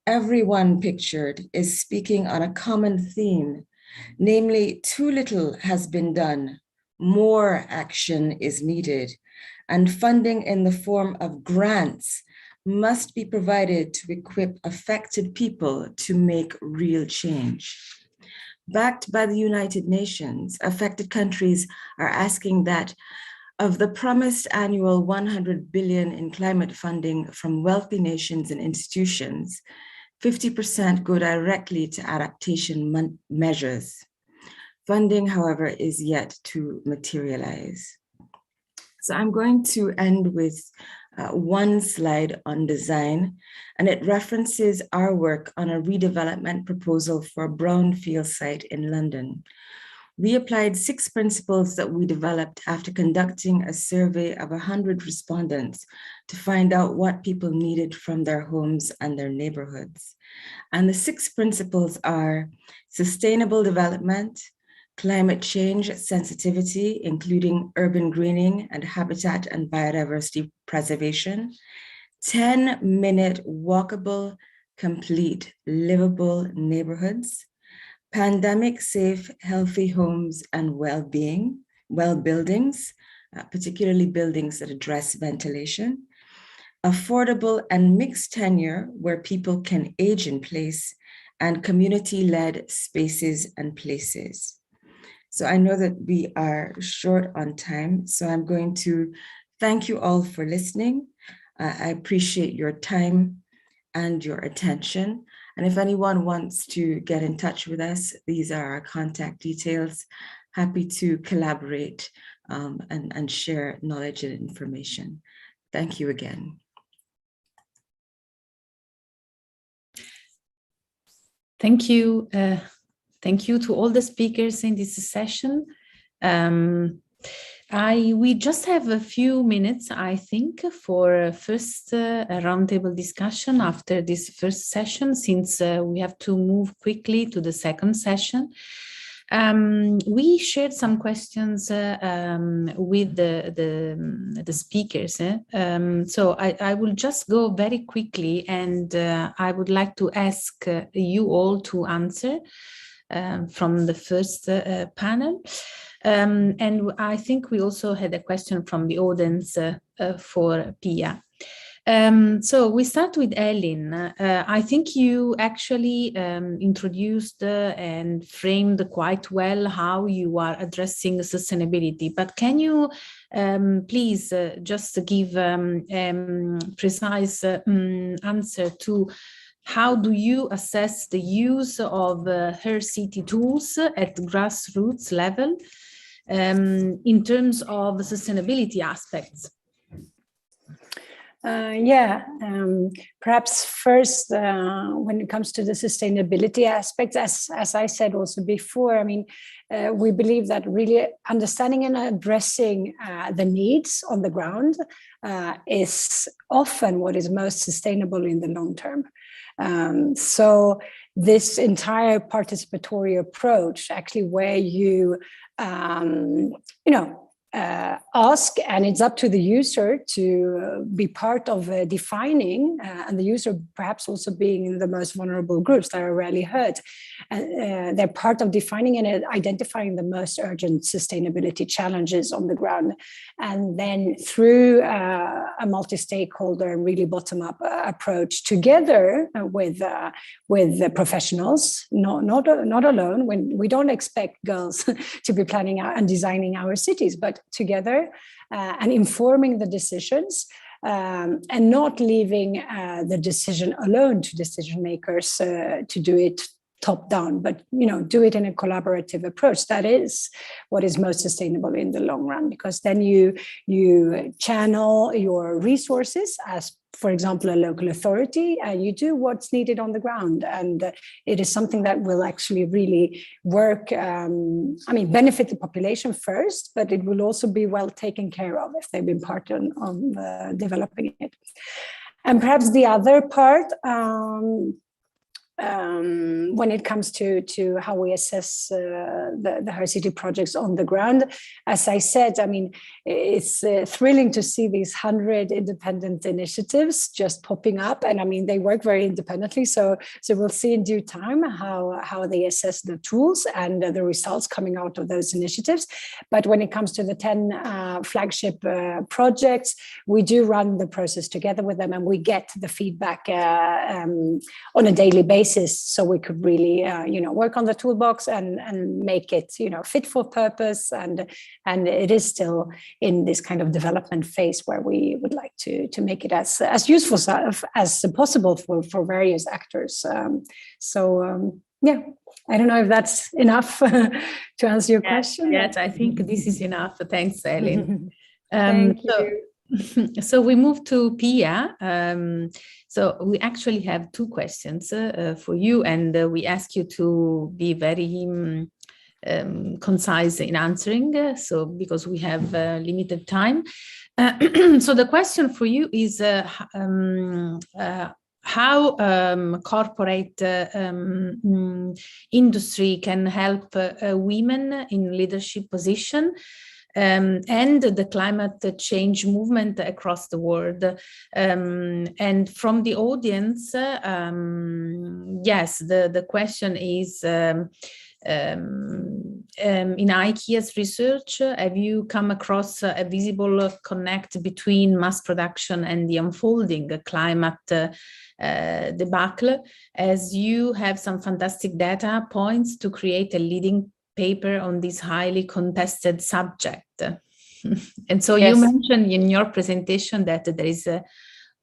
Everyone pictured is speaking on a common theme, namely, too little has been done, more action is needed, and funding in the form of grants must be provided to equip affected people to make real change. Backed by the United Nations, affected countries are asking that of the promised annual 100 billion in climate funding from wealthy nations and institutions, 50% go directly to adaptation measures. Funding, however, is yet to materialize. So I'm going to end with one slide on design, and it references our work on a redevelopment proposal for a brownfield site in London. We applied 6 principles that we developed after conducting a survey of 100 respondents to find out what people needed from their homes and their neighborhoods. And the 6 principles are sustainable development, climate change sensitivity, including urban greening and habitat and biodiversity preservation, 10-minute walkable, complete, livable neighborhoods, pandemic safe, healthy homes and well-being, buildings, particularly buildings that address ventilation, affordable and mixed tenure where people can age in place, and community-led spaces and places. So I know that we are short on time, so I'm going to thank you all for listening. I appreciate your time and your attention. And if anyone wants to get in touch with us, these are our contact details. Happy to collaborate and share knowledge and information. Thank you again. Thank you. Thank you to all the speakers in this session. We just have a few minutes, I think, for a first roundtable discussion after this first session, since we have to move quickly to the second session. We shared some questions with the speakers. So I will just go very quickly, and I would like to ask you all to answer from the first panel. And I think we also had a question from the audience for Pia. So we start with Ellen. I think you actually introduced and framed quite well how you are addressing sustainability, but can you please just give precise answer to how do you assess the use of Her City tools at grassroots level in terms of sustainability aspects? Perhaps first, when it comes to the sustainability aspects, as I said also before, I mean, we believe that really understanding and addressing the needs on the ground is often what is most sustainable in the long term. So this entire participatory approach, actually, where you ask, and it's up to the user to be part of defining, and the user perhaps also being in the most vulnerable groups that are rarely heard. They're part of defining and identifying the most urgent sustainability challenges on the ground. And then through a multi-stakeholder and really bottom-up approach together with the professionals, not alone. When we don't expect girls to be planning and designing our cities, but together and informing the decisions and not leaving the decision alone to decision makers to do it top down, but do it in a collaborative approach. That is what is most sustainable in the long run, because then you channel your resources as, for example, a local authority, and you do what's needed on the ground. And it is something that will actually really work, benefit the population first, but it will also be well taken care of if they've been part of developing it. And perhaps the other part, when it comes to how we assess the Her City projects on the ground, as I said, I mean, it's thrilling to see these 100 independent initiatives just popping up, and I mean, they work very independently. So we'll see in due time how they assess the tools and the results coming out of those initiatives. But when it comes to the 10 flagship projects, we do run the process together with them, and we get the feedback on a daily basis. So we could really, work on the toolbox and make it, fit for purpose. And it is still in this kind of development phase where we would like to make it as useful as possible for various actors. I don't know if that's enough to answer your question. Yes, I think this is enough. Thanks, Ellen. Thank you. So we move to Pia. So we actually have two questions for you, and we ask you to be very concise in answering. So because we have limited time. So the question for you is how corporate industry can help women in leadership position and the climate change movement across the world. And from the audience, yes, the question is, in IKEA's research, have you come across a visible connect between mass production and the unfolding climate debacle, as you have some fantastic data points to create a leading paper on this highly contested subject? And so Yes. you mentioned in your presentation that there is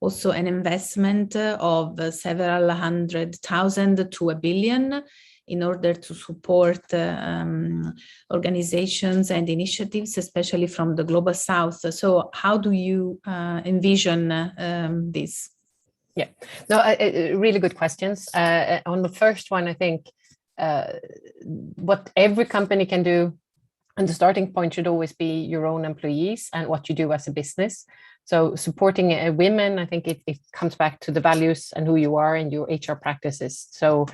also an investment of several 100,000 to 1 billion in order to support organizations and initiatives, especially from the Global South. So how do you envision this? Yeah, no, really good questions. On the first one, I think what every company can do, and the starting point should always be your own employees and what you do as a business. So supporting women, I think it comes back to the values and who you are and your HR practices. So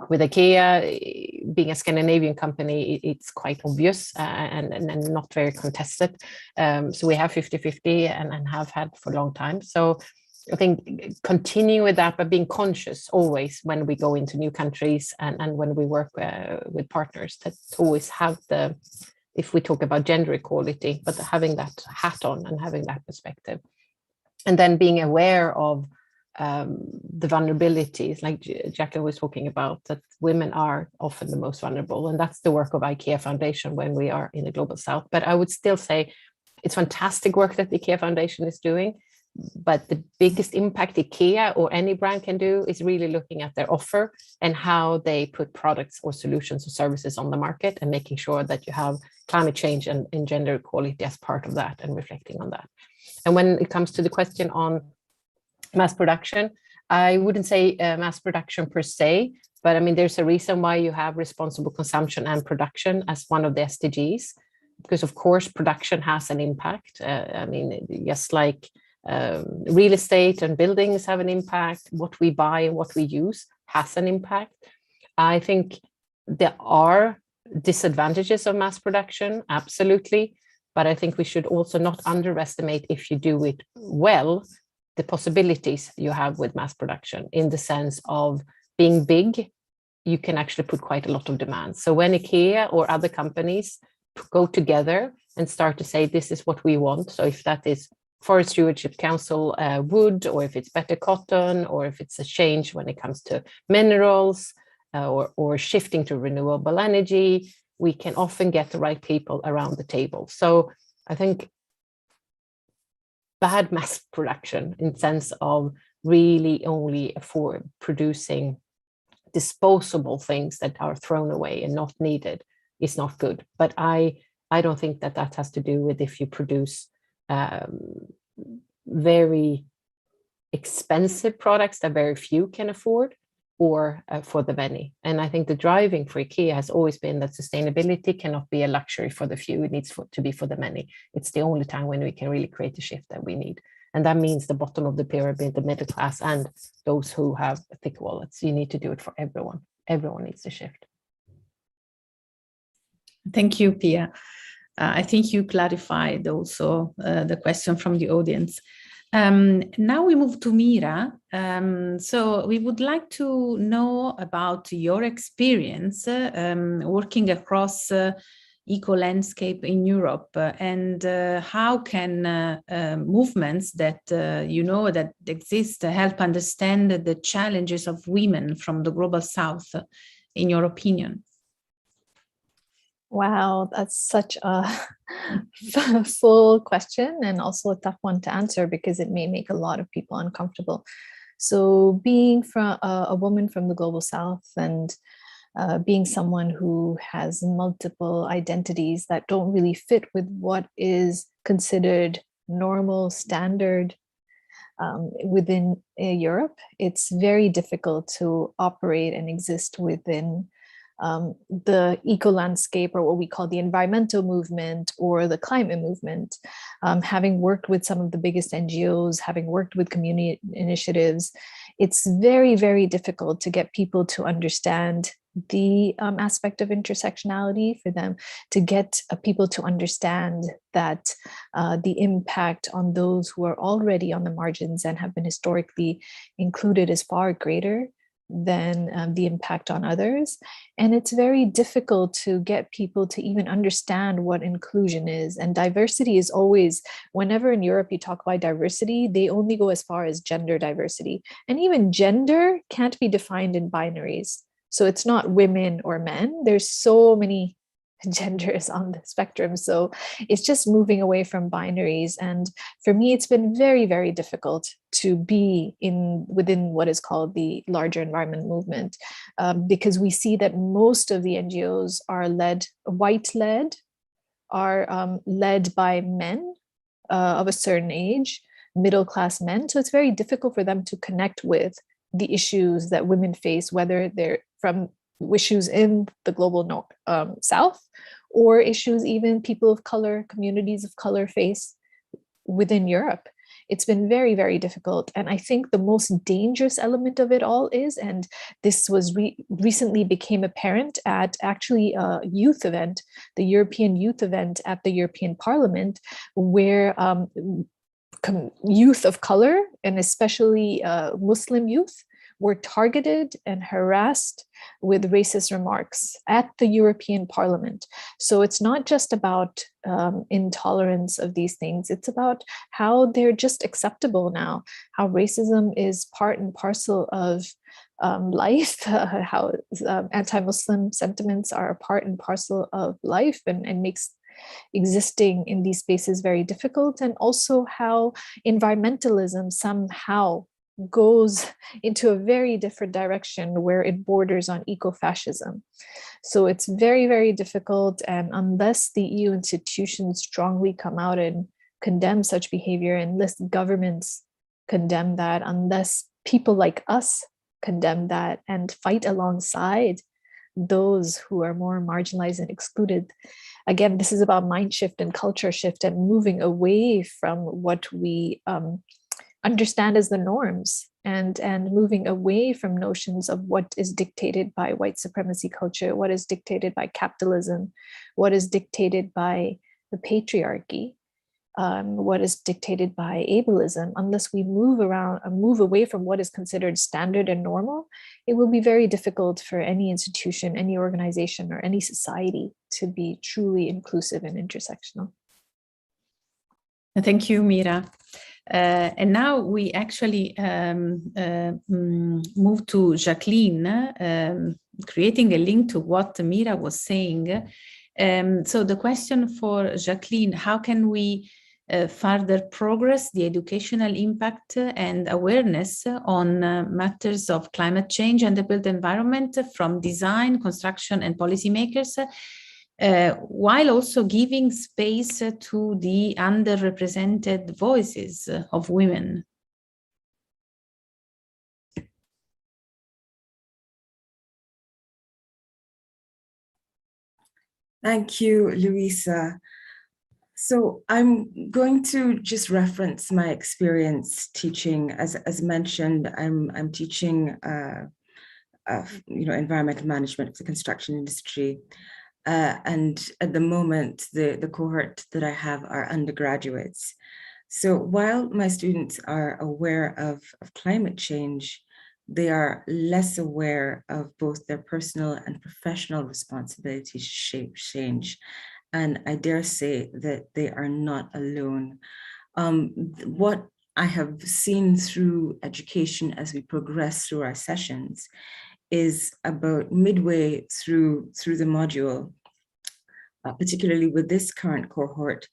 with IKEA being a Scandinavian company, it's quite obvious and not very contested. So we have 50-50 and have had for a long time. So I think continuing with that, but being conscious always when we go into new countries and when we work with partners, that always have the, if we talk about gender equality, but having that hat on and having that perspective. And then being aware of the vulnerabilities, like Jacqueline was talking about, that women are often the most vulnerable. And that's the work of IKEA Foundation when we are in the Global South. But I would still say it's fantastic work that the IKEA Foundation is doing. But the biggest impact IKEA or any brand can do is really looking at their offer and how they put products or solutions or services on the market, and making sure that you have climate change and gender equality as part of that and reflecting on that. And when it comes to the question on mass production, I wouldn't say mass production per se, but I mean, there's a reason why you have responsible consumption and production as one of the SDGs, because of course production has an impact. I mean, just like real estate and buildings have an impact, what we buy and what we use has an impact. I think there are disadvantages of mass production, absolutely, but I think we should also not underestimate, if you do it well, the possibilities you have with mass production, in the sense of being big, you can actually put quite a lot of demand. So when IKEA or other companies go together and start to say, this is what we want, so if that is Forest Stewardship Council wood, or if it's better cotton, or if it's a change when it comes to minerals, or shifting to renewable energy, we can often get the right people around the table. So I think bad mass production, in sense of really only for producing disposable things that are thrown away and not needed, is not good. But I don't think that has to do with if you produce very expensive products that very few can afford, or for the many. And I think the driving for IKEA has always been that sustainability cannot be a luxury for the few, it needs to be for the many. It's the only time when we can really create the shift that we need. And that means the bottom of the pyramid, the middle class, and those who have thick wallets. You need to do it for everyone. Everyone needs to shift. Thank you, Pia. I think you clarified also the question from the audience. Now we move to Mira. So we would like to know about your experience working across eco-landscape in Europe, and how can movements that you know that exist help understand the challenges of women from the Global South, in your opinion? Wow, that's such a full question, and also a tough one to answer, because it may make a lot of people uncomfortable. So being from a woman from the Global South, and being someone who has multiple identities that don't really fit with what is considered normal, standard within Europe, it's very difficult to operate and exist within the eco landscape, or what we call the environmental movement or the climate movement. Having worked with some of the biggest NGOs, having worked with community initiatives, it's very, very difficult to get people to understand the aspect of intersectionality, for them to get people to understand that the impact on those who are already on the margins and have been historically included is far greater than the impact on others. And it's very difficult to get people to even understand what inclusion is. And diversity is always, whenever in Europe you talk about diversity, they only go as far as gender diversity. And even gender can't be defined in binaries. So it's not women or men. There's so many genders on the spectrum. So it's just moving away from binaries. And for me, it's been very, very difficult to be within what is called the larger environment movement, because we see that most of the NGOs are led by men of a certain age, middle-class men. So it's very difficult for them to connect with the issues that women face, whether they're from issues in the global South, or issues even people of color, communities of color face within Europe. It's been very, very difficult. And I think the most dangerous element of it all is, and this was recently became apparent at actually a youth event, the European Youth Event at the European Parliament, where youth of color, and especially Muslim youth, were targeted and harassed with racist remarks at the European Parliament. So it's not just about intolerance of these things, it's about how they're just acceptable now, how racism is part and parcel of life, how anti-Muslim sentiments are a part and parcel of life, and makes existing in these spaces very difficult, and also how environmentalism somehow goes into a very different direction where it borders on eco-fascism. So it's very, very difficult. And unless the EU institutions strongly come out and condemn such behavior, unless governments condemn that, unless people like us condemn that and fight alongside those who are more marginalized and excluded. Again, this is about mind shift and culture shift and moving away from what we understand as the norms, and moving away from notions of what is dictated by white supremacy culture, what is dictated by capitalism, what is dictated by the patriarchy, what is dictated by ableism. Unless we move away from what is considered standard and normal, it will be very difficult for any institution, any organization, or any society to be truly inclusive and intersectional. Thank you, Mira. And now we actually move to Jacqueline, creating a link to what Mira was saying. So the question for Jacqueline: how can we further progress the educational impact and awareness on matters of climate change and the built environment from design, construction, and policymakers, while also giving space to the underrepresented voices of women? Thank you, Louisa. So I'm going to just reference my experience teaching. As mentioned, I'm teaching environmental management for the construction industry. And at the moment, the cohort that I have are undergraduates. So while my students are aware of climate change, they are less aware of both their personal and professional responsibilities to shape change. And I dare say that they are not alone. What I have seen through education as we progress through our sessions is about midway through the module, particularly with this current cohort,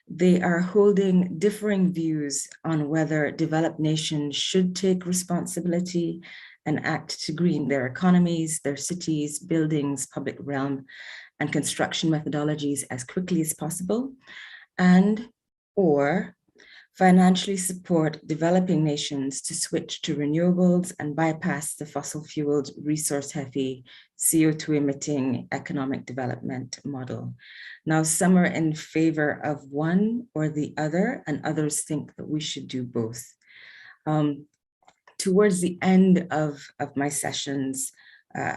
they are holding differing views on whether developed nations should take responsibility and act to green their economies, their cities, buildings, public realm, and construction methodologies as quickly as possible, and or financially support developing nations to switch to renewables and bypass the fossil-fueled, resource-heavy, CO2-emitting economic development model. Now, some are in favor of one or the other, and others think that we should do both. Towards the end of my sessions,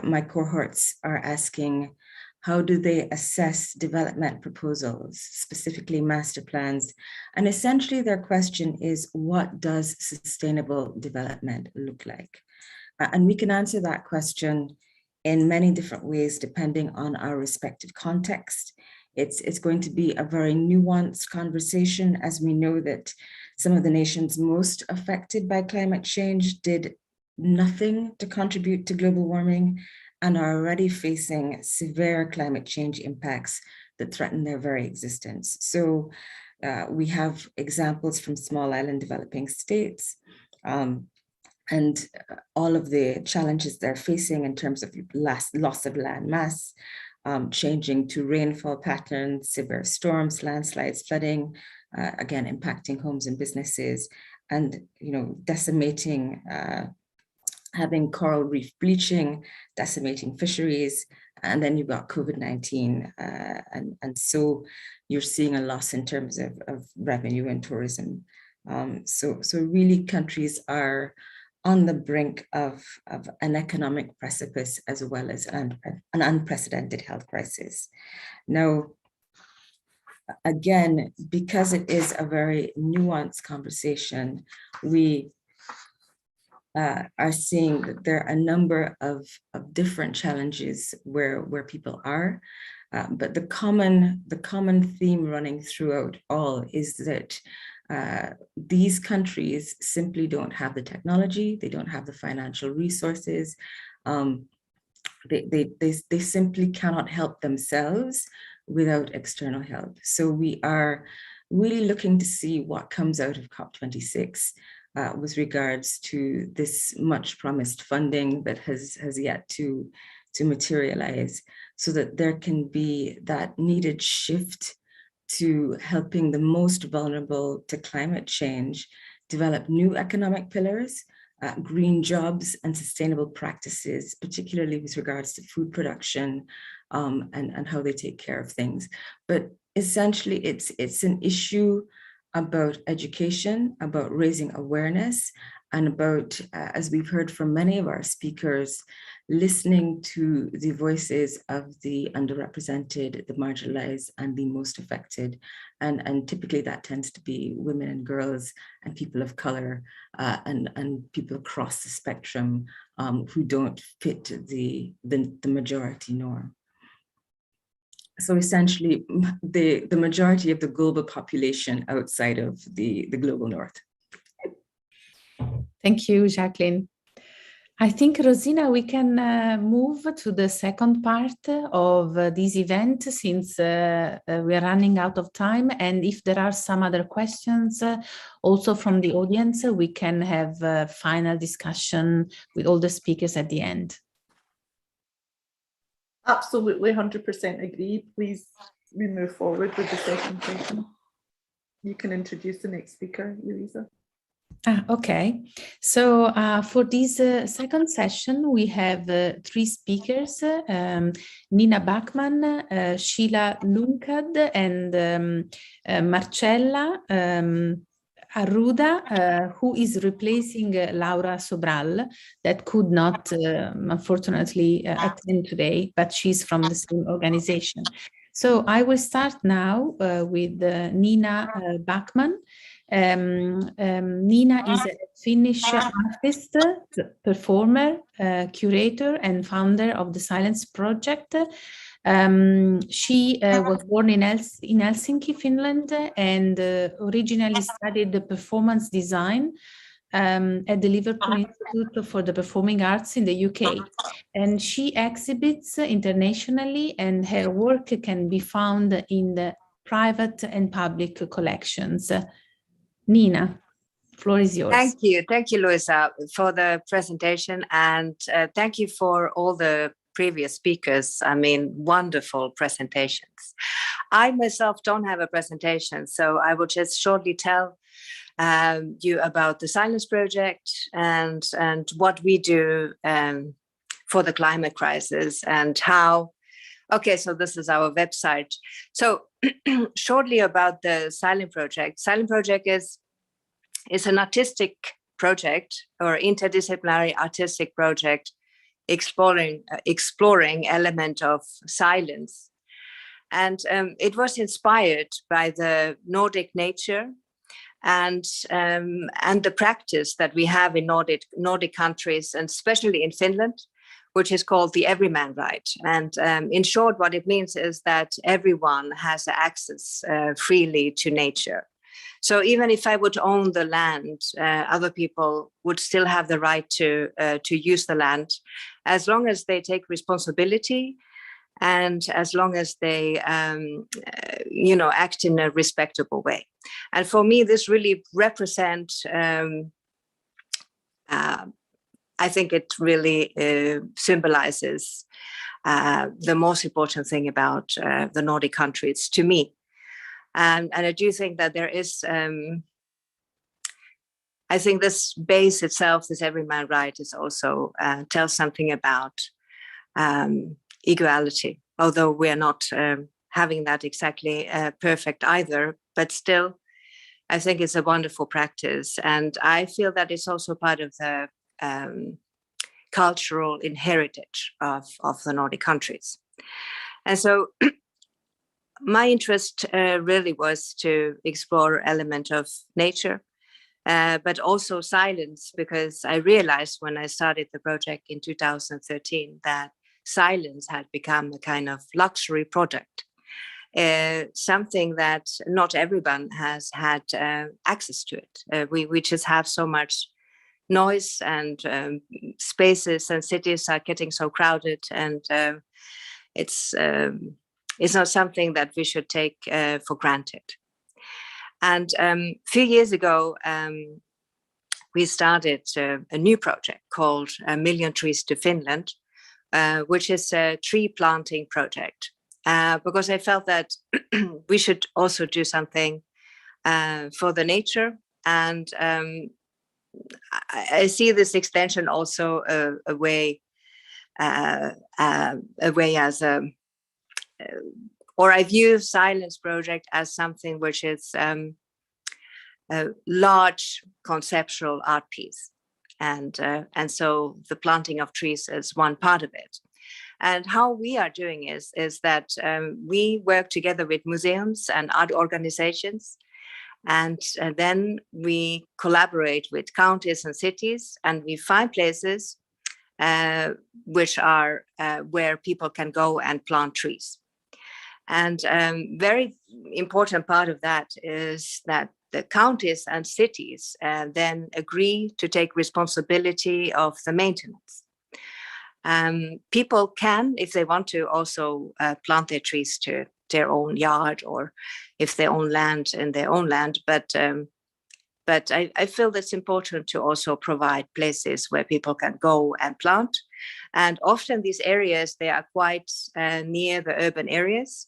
my cohorts are asking, how do they assess development proposals, specifically master plans? And essentially their question is, what does sustainable development look like? And we can answer that question in many different ways, depending on our respective context. It's going to be a very nuanced conversation, as we know that some of the nations most affected by climate change did nothing to contribute to global warming and are already facing severe climate change impacts that threaten their very existence. So we have examples from small island developing states and all of the challenges they're facing in terms of loss of land mass, changing to rainfall patterns, severe storms, landslides, flooding, again, impacting homes and businesses, and decimating, having coral reef bleaching, decimating fisheries, and then you've got COVID-19. And so you're seeing a loss in terms of revenue and tourism. So really countries are on the brink of an economic precipice as well as an unprecedented health crisis. Now, again, because it is a very nuanced conversation, we are seeing that there are a number of different challenges where people are, but the common theme running throughout all is that these countries simply don't have the technology, they don't have the financial resources, they simply cannot help themselves without external help. So we are really looking to see what comes out of COP26 with regards to this much promised funding that has yet to materialize, so that there can be that needed shift to helping the most vulnerable to climate change develop new economic pillars, green jobs and sustainable practices, particularly with regards to food production and how they take care of things. But essentially it's an issue about education, about raising awareness, and about, as we've heard from many of our speakers, listening to the voices of the underrepresented, the marginalized, and the most affected. And typically that tends to be women and girls and people of color and people across the spectrum who don't fit the majority norm. So essentially, the majority of the global population outside of the global north. Thank you, Jacqueline. I think, Rosina, we can move to the second part of this event, since we are running out of time. And if there are some other questions also from the audience, we can have a final discussion with all the speakers at the end. Absolutely, 100% agree. Please, we move forward with the second session. You can introduce the next speaker, Louisa. Okay, so for this second session, we have three speakers, Nina Bachmann, Sheila Lunkad, and Marcella Arruda, who is replacing Laura Sobral, that could not, unfortunately, attend today, but she's from the same organization. So I will start now with Nina Bachmann. Nina is a Finnish artist, performer, curator, and founder of the Silence Project. She was born in Helsinki, Finland, and originally studied the performance design at the Liverpool Institute for the Performing Arts in the UK. And she exhibits internationally, and her work can be found in the private and public collections. Nina, Floor is yours. Thank you, Luisa, for the presentation, and thank you for all the previous speakers. I mean, wonderful presentations. I myself don't have a presentation, so I will just shortly tell you about the Silence Project and what we do for the climate crisis and how. Okay, so this is our website. So shortly about the Silence Project. Silence Project is an artistic project or interdisciplinary artistic project exploring element of silence. And it was inspired by the Nordic nature and the practice that we have in Nordic countries, and especially in Finland, which is called the everyman right. And in short, what it means is that everyone has access freely to nature. So even if I would own the land, other people would still have the right to use the land, as long as they take responsibility and as long as they, act in a respectable way. And for me, this really represents. I think it really symbolizes the most important thing about the Nordic countries to me. And I do think that there is, I think this base itself, this everyman right, is also tells something about equality, although we are not having that exactly perfect either, but still, I think it's a wonderful practice. And I feel that it's also part of the cultural heritage of the Nordic countries. And so my interest really was to explore element of nature, but also silence, because I realized when I started the project in 2013 that silence had become a kind of luxury product, something that not everyone has had access to it. We just have so much noise, and spaces and cities are getting so crowded, and it's not something that we should take for granted. And a few years ago, we started a new project called A Million Trees to Finland, which is a tree planting project, because I felt that we should also do something for the nature. And I see this extension also a way as or I view Silence Project as something which is a large conceptual art piece, and so the planting of trees is one part of it. And how we are doing is that we work together with museums and art organizations, and then we collaborate with counties and cities, and we find places which are where people can go and plant trees. And very important part of that is that the counties and cities then agree to take responsibility of the maintenance. People can, if they want to, also plant their trees to their own yard, or if they own land in their own land. But I feel that's important to also provide places where people can go and plant. And often these areas, they are quite near the urban areas,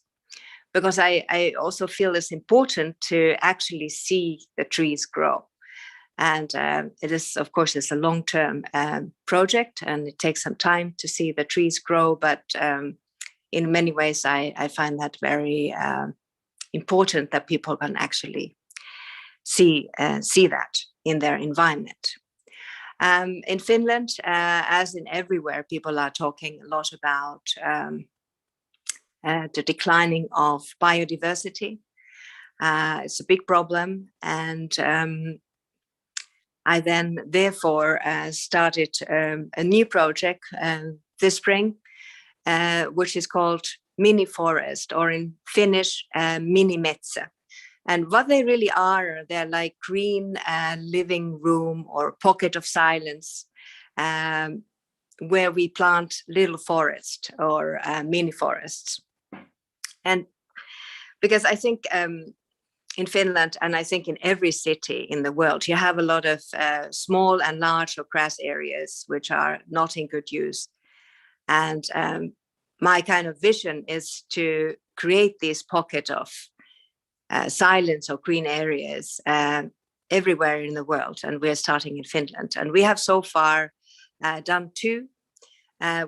because I also feel it's important to actually see the trees grow. And it is, of course, it's a long-term project, and it takes some time to see the trees grow. But in many ways, I find that very important, that people can actually see that in their environment. In Finland, as in everywhere, people are talking a lot about the declining of biodiversity. It's a big problem, and I then therefore started a new project this spring, which is called Mini Forest, or in Finnish, Mini Metsä. And what they really are, they're like green living room or pocket of silence, where we plant little forest or mini forests. And because I think in Finland, and I think in every city in the world, you have a lot of small and large or grass areas which are not in good use. And my kind of vision is to create this pocket of silence or green areas everywhere in the world. And we're starting in Finland. And we have so far done two.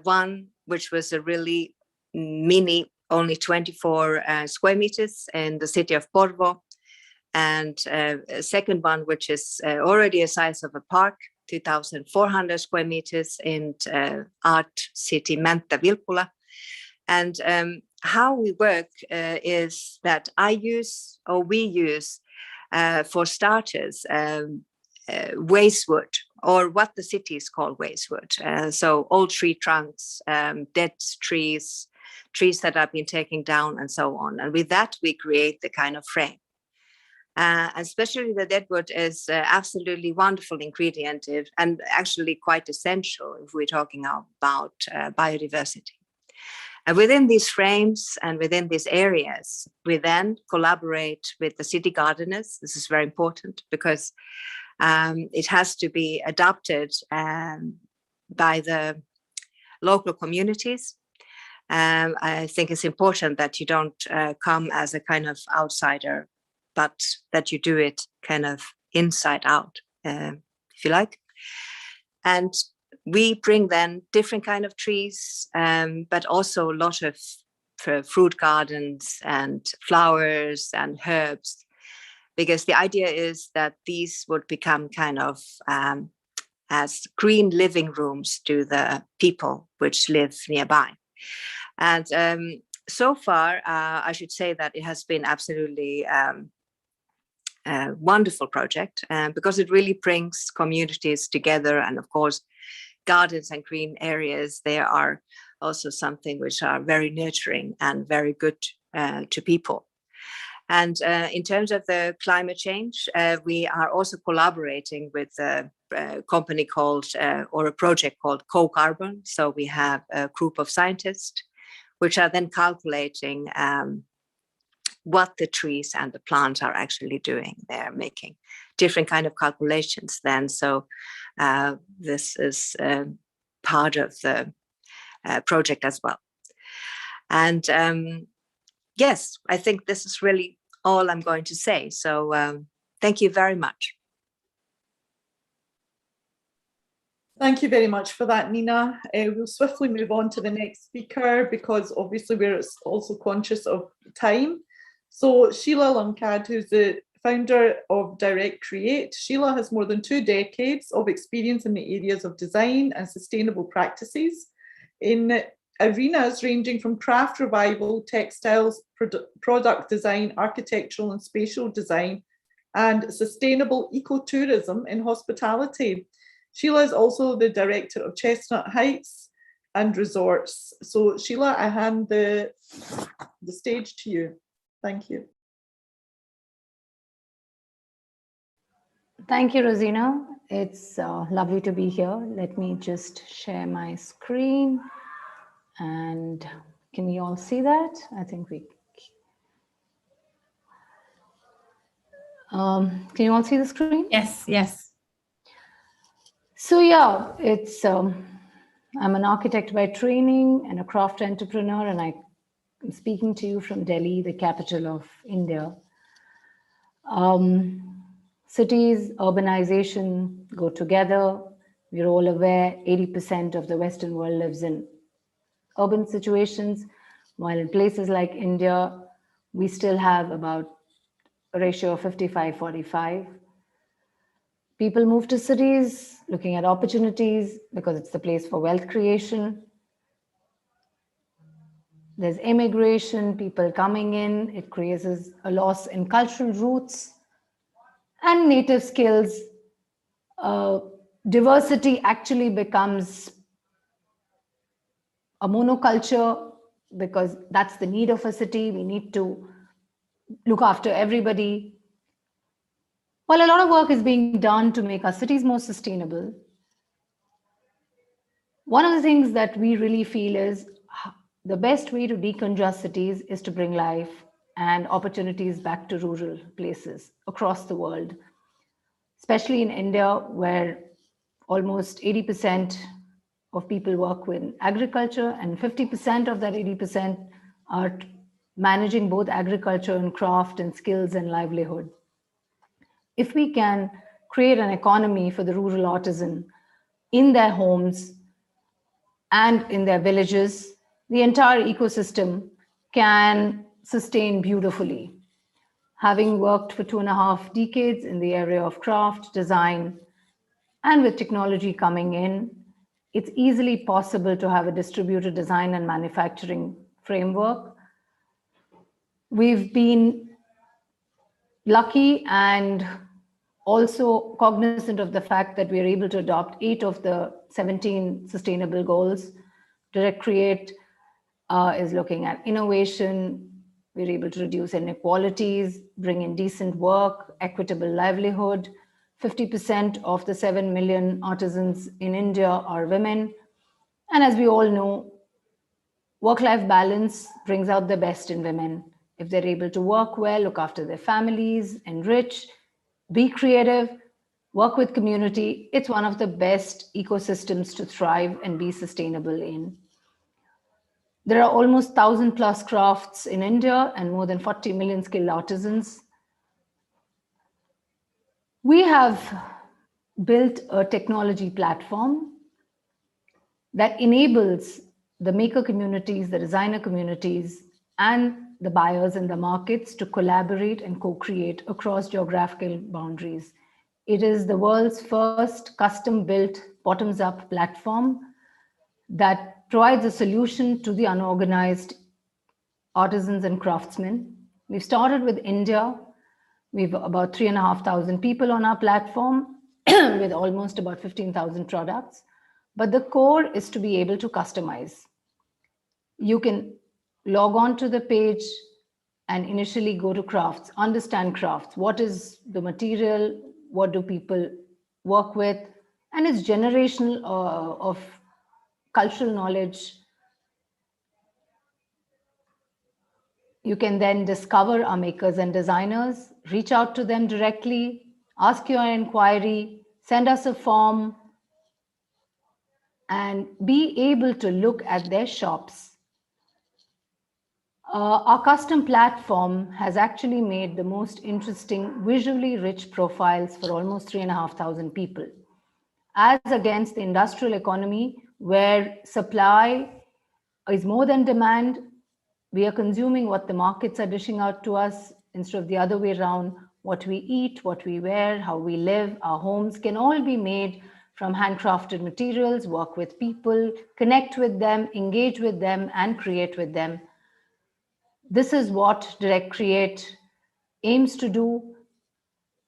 One, which was a really mini, only 24 square meters in the city of Porvoo. And a second one, which is already a size of a park, 2,400 square meters in art city Mänttä Vilppula. And how we work is that we use, for starters, waste wood, or what the cities call waste wood. So old tree trunks, dead trees that have been taken down, and so on. And with that, we create the kind of frame. Especially the deadwood is absolutely wonderful ingredient and actually quite essential if we're talking about biodiversity. And within these frames and within these areas, we then collaborate with the city gardeners. This is very important because it has to be adopted by the local communities. I think it's important that you don't come as a kind of outsider, but that you do it kind of inside out, if you like. And we bring then different kind of trees, but also a lot of fruit gardens and flowers and herbs, because the idea is that these would become kind of as green living rooms to the people which live nearby. And so far, I should say that it has been absolutely a wonderful project because it really brings communities together. And of course, gardens and green areas, they are also something which are very nurturing and very good to people. And in terms of the climate change, we are also collaborating with a company called, or a project called Co-Carbon. So we have a group of scientists which are then calculating what the trees and the plants are actually doing. They're making different kind of calculations then. So this is part of the project as well. And yes, I think this is really all I'm going to say. So thank you very much. Thank you very much for that, Nina. We'll swiftly move on to the next speaker because obviously we're also conscious of time. So Sheila Lungcad, who's the founder of Direct Create. Sheila has more than 2 decades of experience in the areas of design and sustainable practices in arenas ranging from craft revival, textiles, product design, architectural and spatial design, and sustainable ecotourism in hospitality. Sheila is also the director of Chestnut Heights and Resorts. So Sheila, I hand the stage to you. Thank you. Thank you, Rosina. It's lovely to be here. Let me just share my screen. And can you all see that? I think we... can you all see the screen? Yes, yes. So yeah, it's I'm an architect by training and a craft entrepreneur, and I'm speaking to you from Delhi, the capital of India. Cities, urbanization go together. We're all aware 80% of the Western world lives in urban situations, while in places like India, we still have about a ratio of 55-45. People move to cities looking at opportunities because it's the place for wealth creation. There's immigration, people coming in. It creates a loss in cultural roots and native skills. Diversity actually becomes a monoculture because that's the need of a city. We need to look after everybody. While a lot of work is being done to make our cities more sustainable, one of the things that we really feel is the best way to decongest cities is to bring life and opportunities back to rural places across the world, especially in India, where almost 80% of people work with agriculture, and 50% of that 80% are managing both agriculture and craft and skills and livelihood. If we can create an economy for the rural artisan in their homes and in their villages, the entire ecosystem can sustain beautifully. Having worked for 2.5 decades in the area of craft, design, and with technology coming in, it's easily possible to have a distributed design and manufacturing framework. We've been lucky and also cognizant of the fact that we are able to adopt 8 of the 17 sustainable goals. Direct Create is looking at innovation. We're able to reduce inequalities, bring in decent work, equitable livelihood. 50% of the 7 million artisans in India are women. And as we all know, work-life balance brings out the best in women. If they're able to work well, look after their families, enrich, be creative, work with community, it's one of the best ecosystems to thrive and be sustainable in. There are almost 1,000+ crafts in India and more than 40 million skilled artisans. We have built a technology platform that enables the maker communities, the designer communities, and the buyers in the markets to collaborate and co-create across geographical boundaries. It is the world's first custom-built bottoms-up platform that provides a solution to the unorganized artisans and craftsmen. We've started with India. We've about 3,500 people on our platform with almost about 15,000 products. But the core is to be able to customize. You can log on to the page and initially go to crafts, understand crafts. What is the material? What do people work with? And it's generational of cultural knowledge. You can then discover our makers and designers, reach out to them directly, ask your inquiry, send us a form, and be able to look at their shops. Our custom platform has actually made the most interesting, visually rich profiles for almost 3,500 people. As against the industrial economy, where supply is more than demand, we are consuming what the markets are dishing out to us instead of the other way around. What we eat, what we wear, how we live, our homes can all be made from handcrafted materials, work with people, connect with them, engage with them, and create with them. This is what Direct Create aims to do.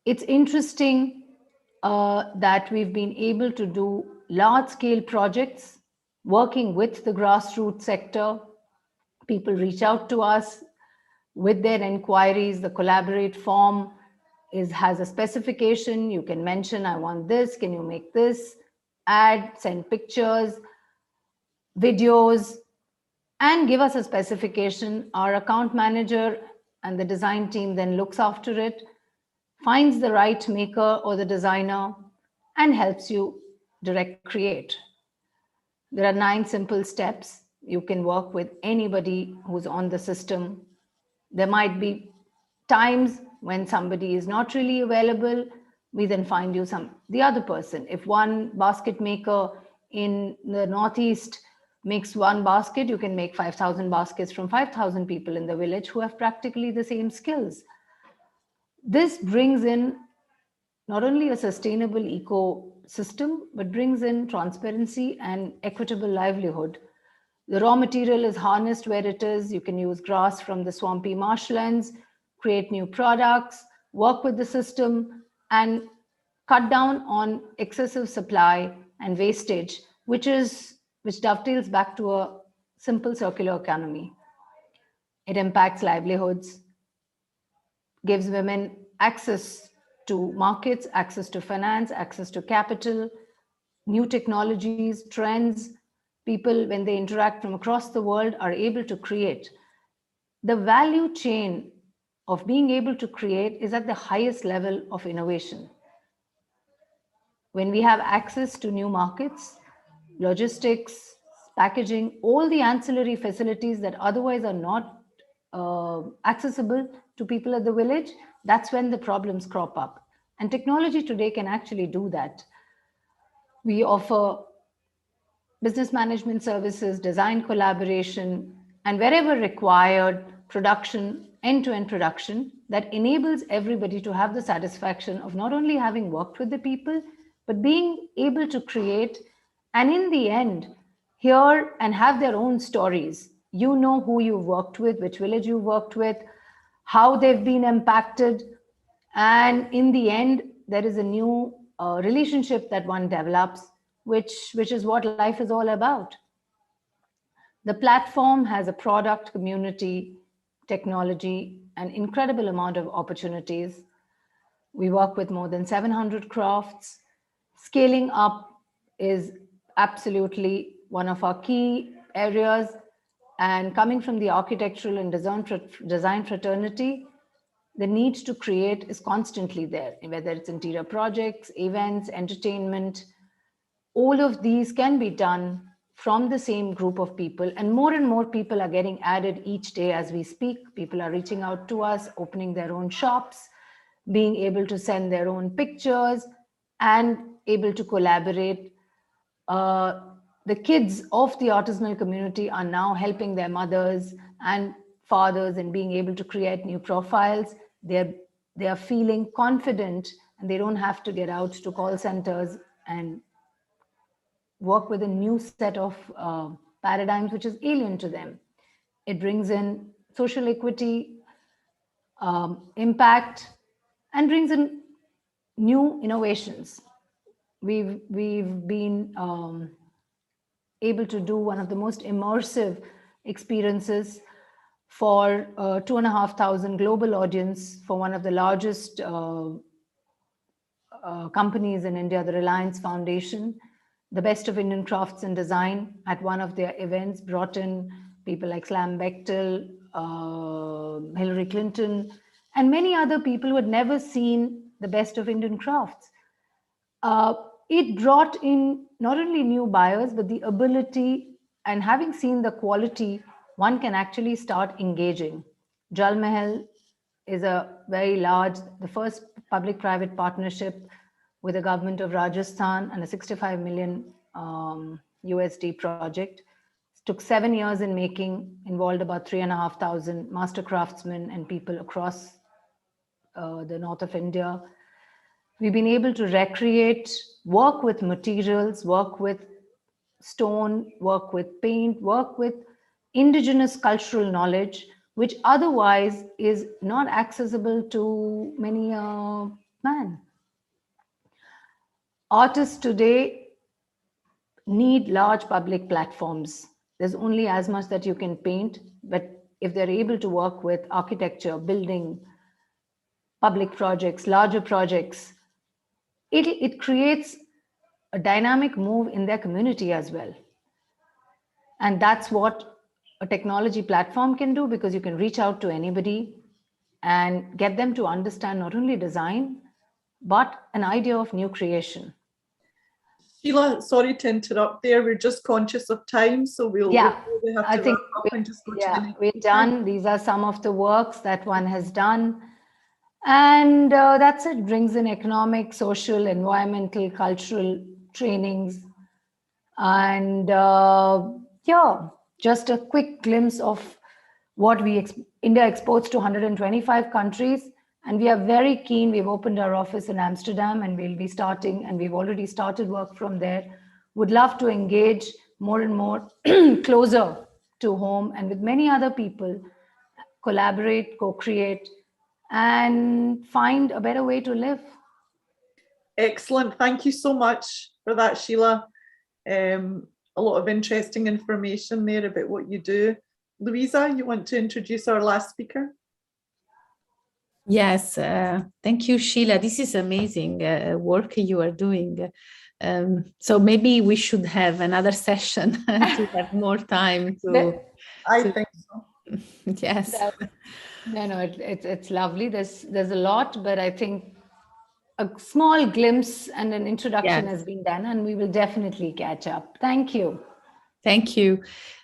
It's interesting that we've been able to do large-scale projects working with the grassroots sector. People reach out to us with their inquiries. The Collaborate form has a specification. You can mention, I want this, can you make this? Add, send pictures, videos, and give us a specification. Our account manager and the design team then looks after it, finds the right maker or the designer, and helps you Direct Create. There are 9 simple steps. You can work with anybody who's on the system. There might be times when somebody is not really available. We then find you the other person. If one basket maker in the Northeast makes one basket, you can make 5,000 baskets from 5,000 people in the village who have practically the same skills. This brings in not only a sustainable ecosystem, but brings in transparency and equitable livelihood. The raw material is harnessed where it is. You can use grass from the swampy marshlands, create new products, work with the system, and cut down on excessive supply and wastage, which dovetails back to a simple circular economy. It impacts livelihoods, gives women access to markets, access to finance, access to capital, new technologies, trends. People, when they interact from across the world, are able to create. The value chain of being able to create is at the highest level of innovation. When we have access to new markets, logistics, packaging, all the ancillary facilities that otherwise are not accessible to people at the village, that's when the problems crop up. And technology today can actually do that. We offer business management services, design collaboration, and wherever required, production, end-to-end production that enables everybody to have the satisfaction of not only having worked with the people, but being able to create, and in the end, hear and have their own stories. You know who you worked with, which village you worked with, how they've been impacted, and in the end, there is a new relationship that one develops, which is what life is all about. The platform has a product, community, technology, an incredible amount of opportunities. We work with more than 700 crafts. Scaling up is absolutely one of our key areas. And coming from the architectural and design fraternity, the need to create is constantly there, whether it's interior projects, events, entertainment. All of these can be done from the same group of people, and more people are getting added each day as we speak. People are reaching out to us, opening their own shops, being able to send their own pictures and able to collaborate. The kids of the artisanal community are now helping their mothers and fathers in being able to create new profiles. They are feeling confident, and they don't have to get out to call centers and work with a new set of paradigms which is alien to them. It brings in social equity, impact, and brings in new innovations. We've been able to do one of the most immersive experiences for 2,500 global audience for one of the largest companies in India, the Reliance Foundation. The Best of Indian Crafts and Design at one of their events brought in people like Slam Bechtel, Hillary Clinton, and many other people who had never seen the best of Indian crafts. It brought in not only new buyers, but the ability, and having seen the quality, one can actually start engaging. Jal Mahal is a very large, the first public-private partnership with the government of Rajasthan, and a 65 million USD project. It took 7 years in making, involved about 3,500 master craftsmen and people across the north of India. We've been able to recreate, work with materials, work with stone, work with paint, work with indigenous cultural knowledge, which otherwise is not accessible to many man. Artists today need large public platforms. There's only as much that you can paint, but if they're able to work with architecture, building, public projects, larger projects, it creates a dynamic move in their community as well. And that's what a technology platform can do, because you can reach out to anybody and get them to understand not only design, but an idea of new creation. Sheila, sorry to interrupt there. We're just conscious of time, so we'll have to I think wrap up and just go to the next we're done. These are some of the works that one has done. And that's it. Brings in economic, social, environmental, cultural trainings. And just a quick glimpse of what India exports to 125 countries. And we are very keen. We've opened our office in Amsterdam, and we'll be starting, and we've already started work from there. Would love to engage more and more closer to home, and with many other people, collaborate, co-create, and find a better way to live. Excellent. Thank you so much for that, Sheila. A lot of interesting information there about what you do. Louisa, you want to introduce our last speaker? Yes, thank you, Sheila. This is amazing work you are doing. So maybe we should have another session to have more time to. I think so. Yes. No, it's lovely. There's a lot, but I think a small glimpse and an introduction Yes. has been done, and we will definitely catch up. Thank you. Thank you.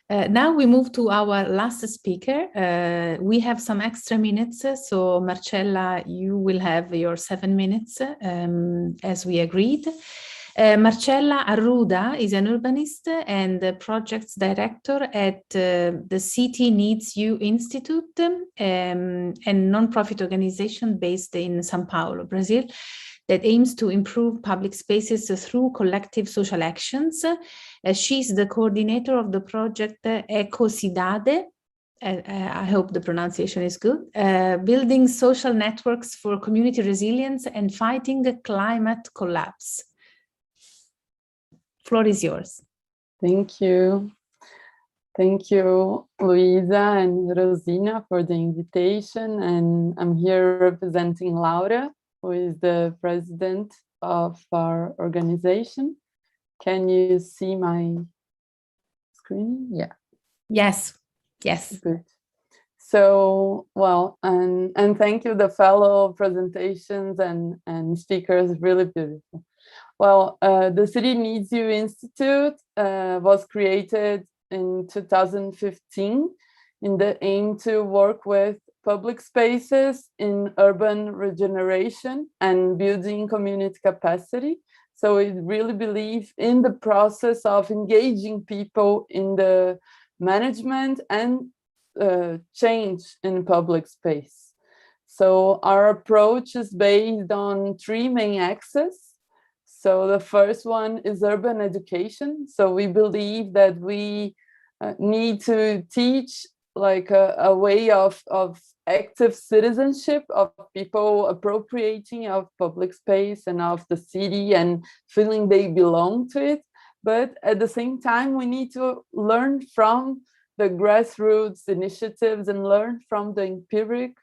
Now we move to our last speaker. We have some extra minutes, so Marcella, you will have your 7 minutes as we agreed. Marcella Arruda is an urbanist and the projects director at the City Needs You Institute, a non-profit organization based in São Paulo, Brazil, that aims to improve public spaces through collective social actions. She's the coordinator of the project Ecocidade. I hope the pronunciation is good. Building social networks for community resilience and fighting climate collapse. Floor is yours. Thank you. Thank you, Luisa and Rosina, for the invitation. And I'm here representing Laura, who is the president of our organization. Can you see my screen? Yeah. Yes. Yes. Good. So, well, and thank you, the fellow presentations and speakers, really beautiful. Well, the City Needs You Institute was created in 2015 in the aim to work with public spaces in urban regeneration and building community capacity. So we really believe in the process of engaging people in the management and change in public space. So our approach is based on 3 main axes. So the first one is urban education. So we believe that we need to teach like a way of active citizenship, of people appropriating of public space and of the city and feeling they belong to it. But at the same time, we need to learn from the grassroots initiatives and learn from the empiric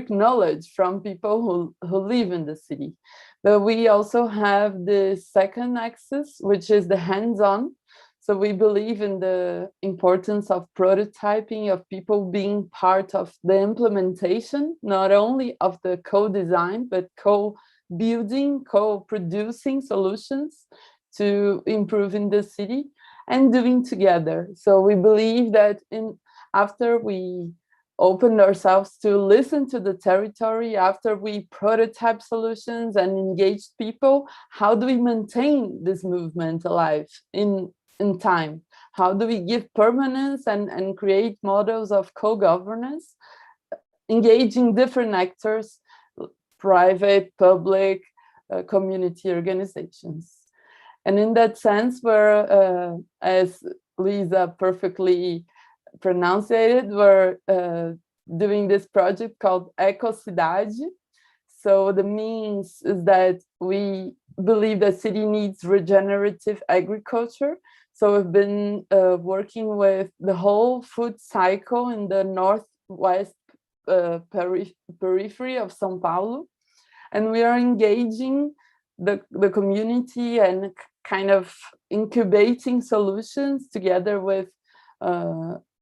knowledge from people who live in the city. But we also have the second axis, which is the hands-on. So we believe in the importance of prototyping, of people being part of the implementation, not only of the co-design, but co-building, co-producing solutions to improve in the city and doing together. So we believe that after we opened ourselves to listen to the territory, after we prototype solutions and engage people, how do we maintain this movement alive in time? How do we give permanence and create models of co-governance, engaging different actors, private, public, community organizations? And in that sense, we're, as Lisa perfectly pronunciated, we're doing this project called Ecocidade. So the means is that we believe the city needs regenerative agriculture. So we've been working with the whole food cycle in the northwest periphery of São Paulo. And we are engaging the community and kind of incubating solutions together with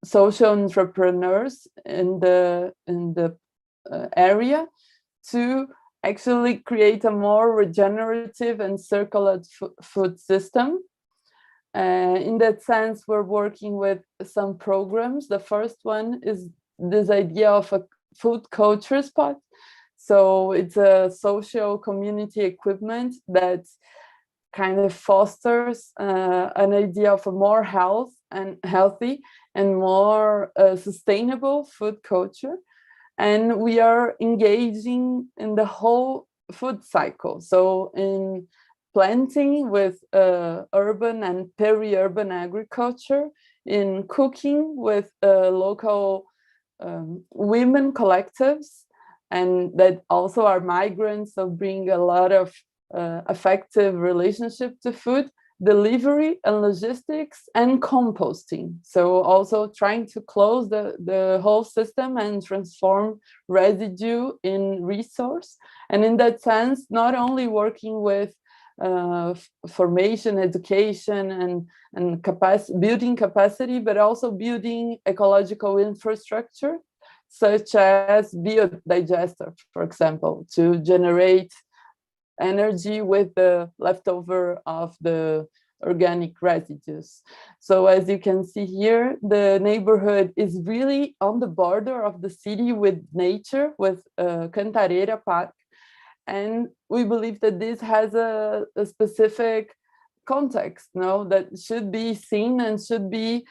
social entrepreneurs in the area to actually create a more regenerative and circular food system. In that sense, we're working with some programs. The first one is this idea of a food culture spot. So it's a social community equipment that kind of fosters an idea of a more healthy and more sustainable food culture. And we are engaging in the whole food cycle. So in planting with urban and peri-urban agriculture, in cooking with local women collectives, and that also are migrants, so bring a lot of affective relationship to food, delivery and logistics, and composting. So also trying to close the whole system and transform residue in resource. And in that sense, not only working with formation, education, and building capacity, but also building ecological infrastructure, such as biodigester, for example, to generate energy with the leftover of the organic residues. So as you can see here, the neighborhood is really on the border of the city with nature, with Cantareira Park. And we believe that this has a specific context, no, that should be seen and should be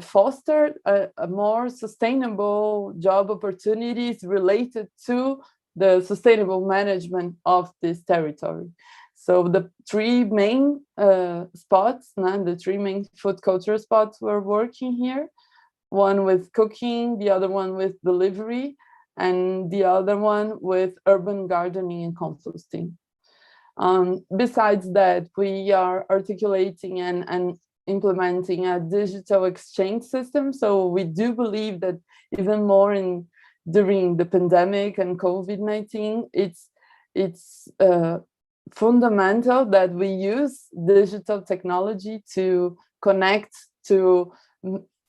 fostered a more sustainable job opportunities related to the sustainable management of this territory. So the three main spots, the three main food culture spots we're working here, one with cooking, the other one with delivery, and the other one with urban gardening and composting. Besides that, we are articulating and implementing a digital exchange system. So we do believe that even more during the pandemic and COVID-19, it's fundamental that we use digital technology to connect, to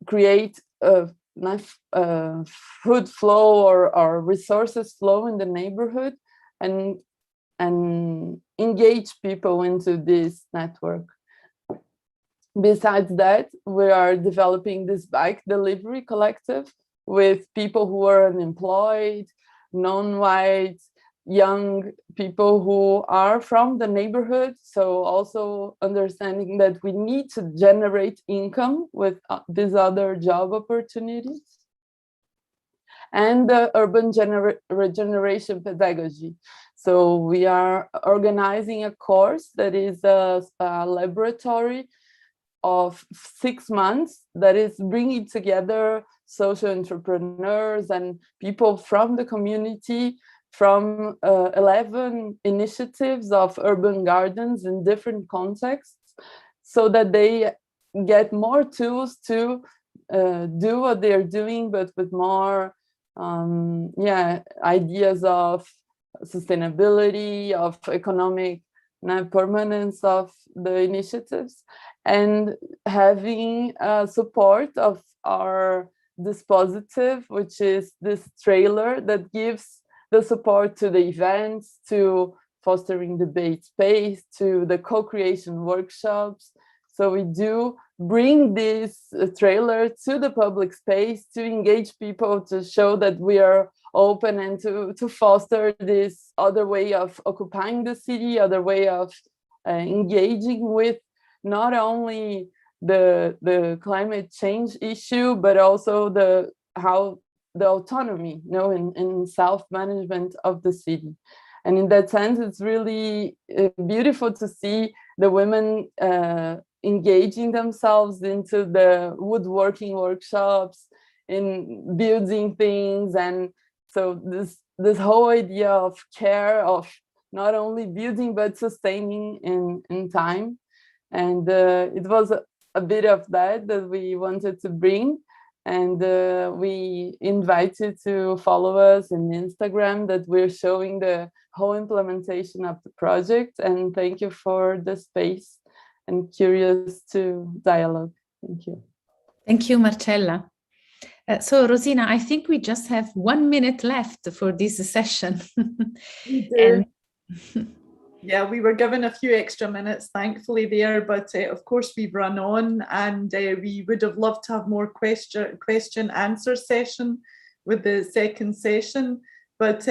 create food flow or resources flow in the neighborhood, and engage people into this network. Besides that, we are developing this bike delivery collective with people who are unemployed, non-white, young people who are from the neighborhood. So also understanding that we need to generate income with these other job opportunities. And the urban regeneration pedagogy. So we are organizing a course that is a laboratory of 6 months that is bringing together social entrepreneurs and people from the community from 11 initiatives of urban gardens in different contexts, so that they get more tools to do what they're doing, but with more ideas of sustainability, of economic permanence of the initiatives, and having support of our dispositive, which is this trailer that gives the support to the events, to fostering debate space, to the co-creation workshops. So we do bring this trailer to the public space to engage people, to show that we are open, and to foster this other way of occupying the city, other way of engaging with not only the climate change issue, but also the autonomy, in self-management of the city. And in that sense, it's really beautiful to see the women engaging themselves into the woodworking workshops, in building things. And so this whole idea of care, of not only building, but sustaining in time. And it was a bit of that we wanted to bring. And we invite you to follow us on Instagram, that we're showing the whole implementation of the project. And thank you for the space, and curious to dialogue. Thank you. Thank you, Marcella. So Rosina, I think we just have 1 minute left for this session. We do. Yeah, we were given a few extra minutes, thankfully, there, but of course we've run on, and we would have loved to have more question answer session with the second session. But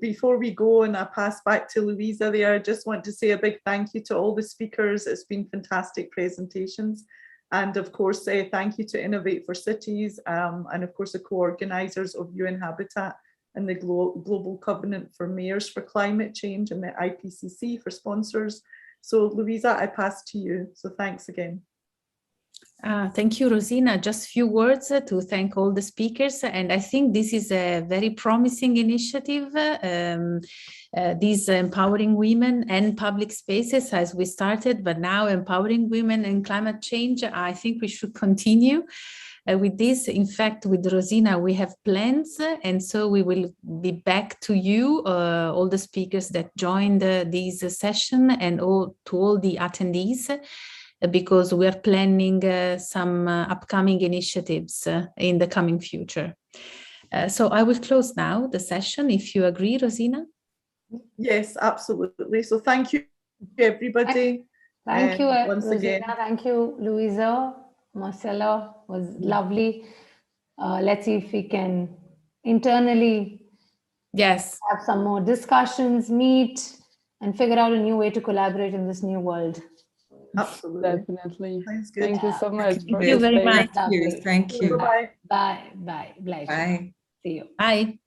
before we go and I pass back to Louisa there, I just want to say a big thank you to all the speakers. It's been fantastic presentations. And of course, thank you to Innovate for Cities, and of course the co-organisers of UN Habitat and the Global Covenant for Mayors for Climate Change, and the IPCC for sponsors. So Louisa, I pass to you. So thanks again. Thank you, Rosina. Just a few words to thank all the speakers. And I think this is a very promising initiative, these empowering women and public spaces, as we started, but now empowering women and climate change. I think we should continue. With this, in fact, with Rosina, we have plans, and so we will be back to you, all the speakers that joined this session, and to all the attendees, because we are planning some upcoming initiatives in the coming future. So I will close now the session, if you agree, Rosina. Yes, absolutely. So thank you, everybody. Thank you, once Rosina. again. Thank you, Louisa. Marcella was lovely. Let's see if we can internally Yes, have some more discussions, meet, and figure out a new way to collaborate in this new world. Absolutely. Definitely. Sounds good. Thank you so much. Thank you very much. Thank you. Thank you. Bye-bye. Bye. Bye. Bye. See you. Bye.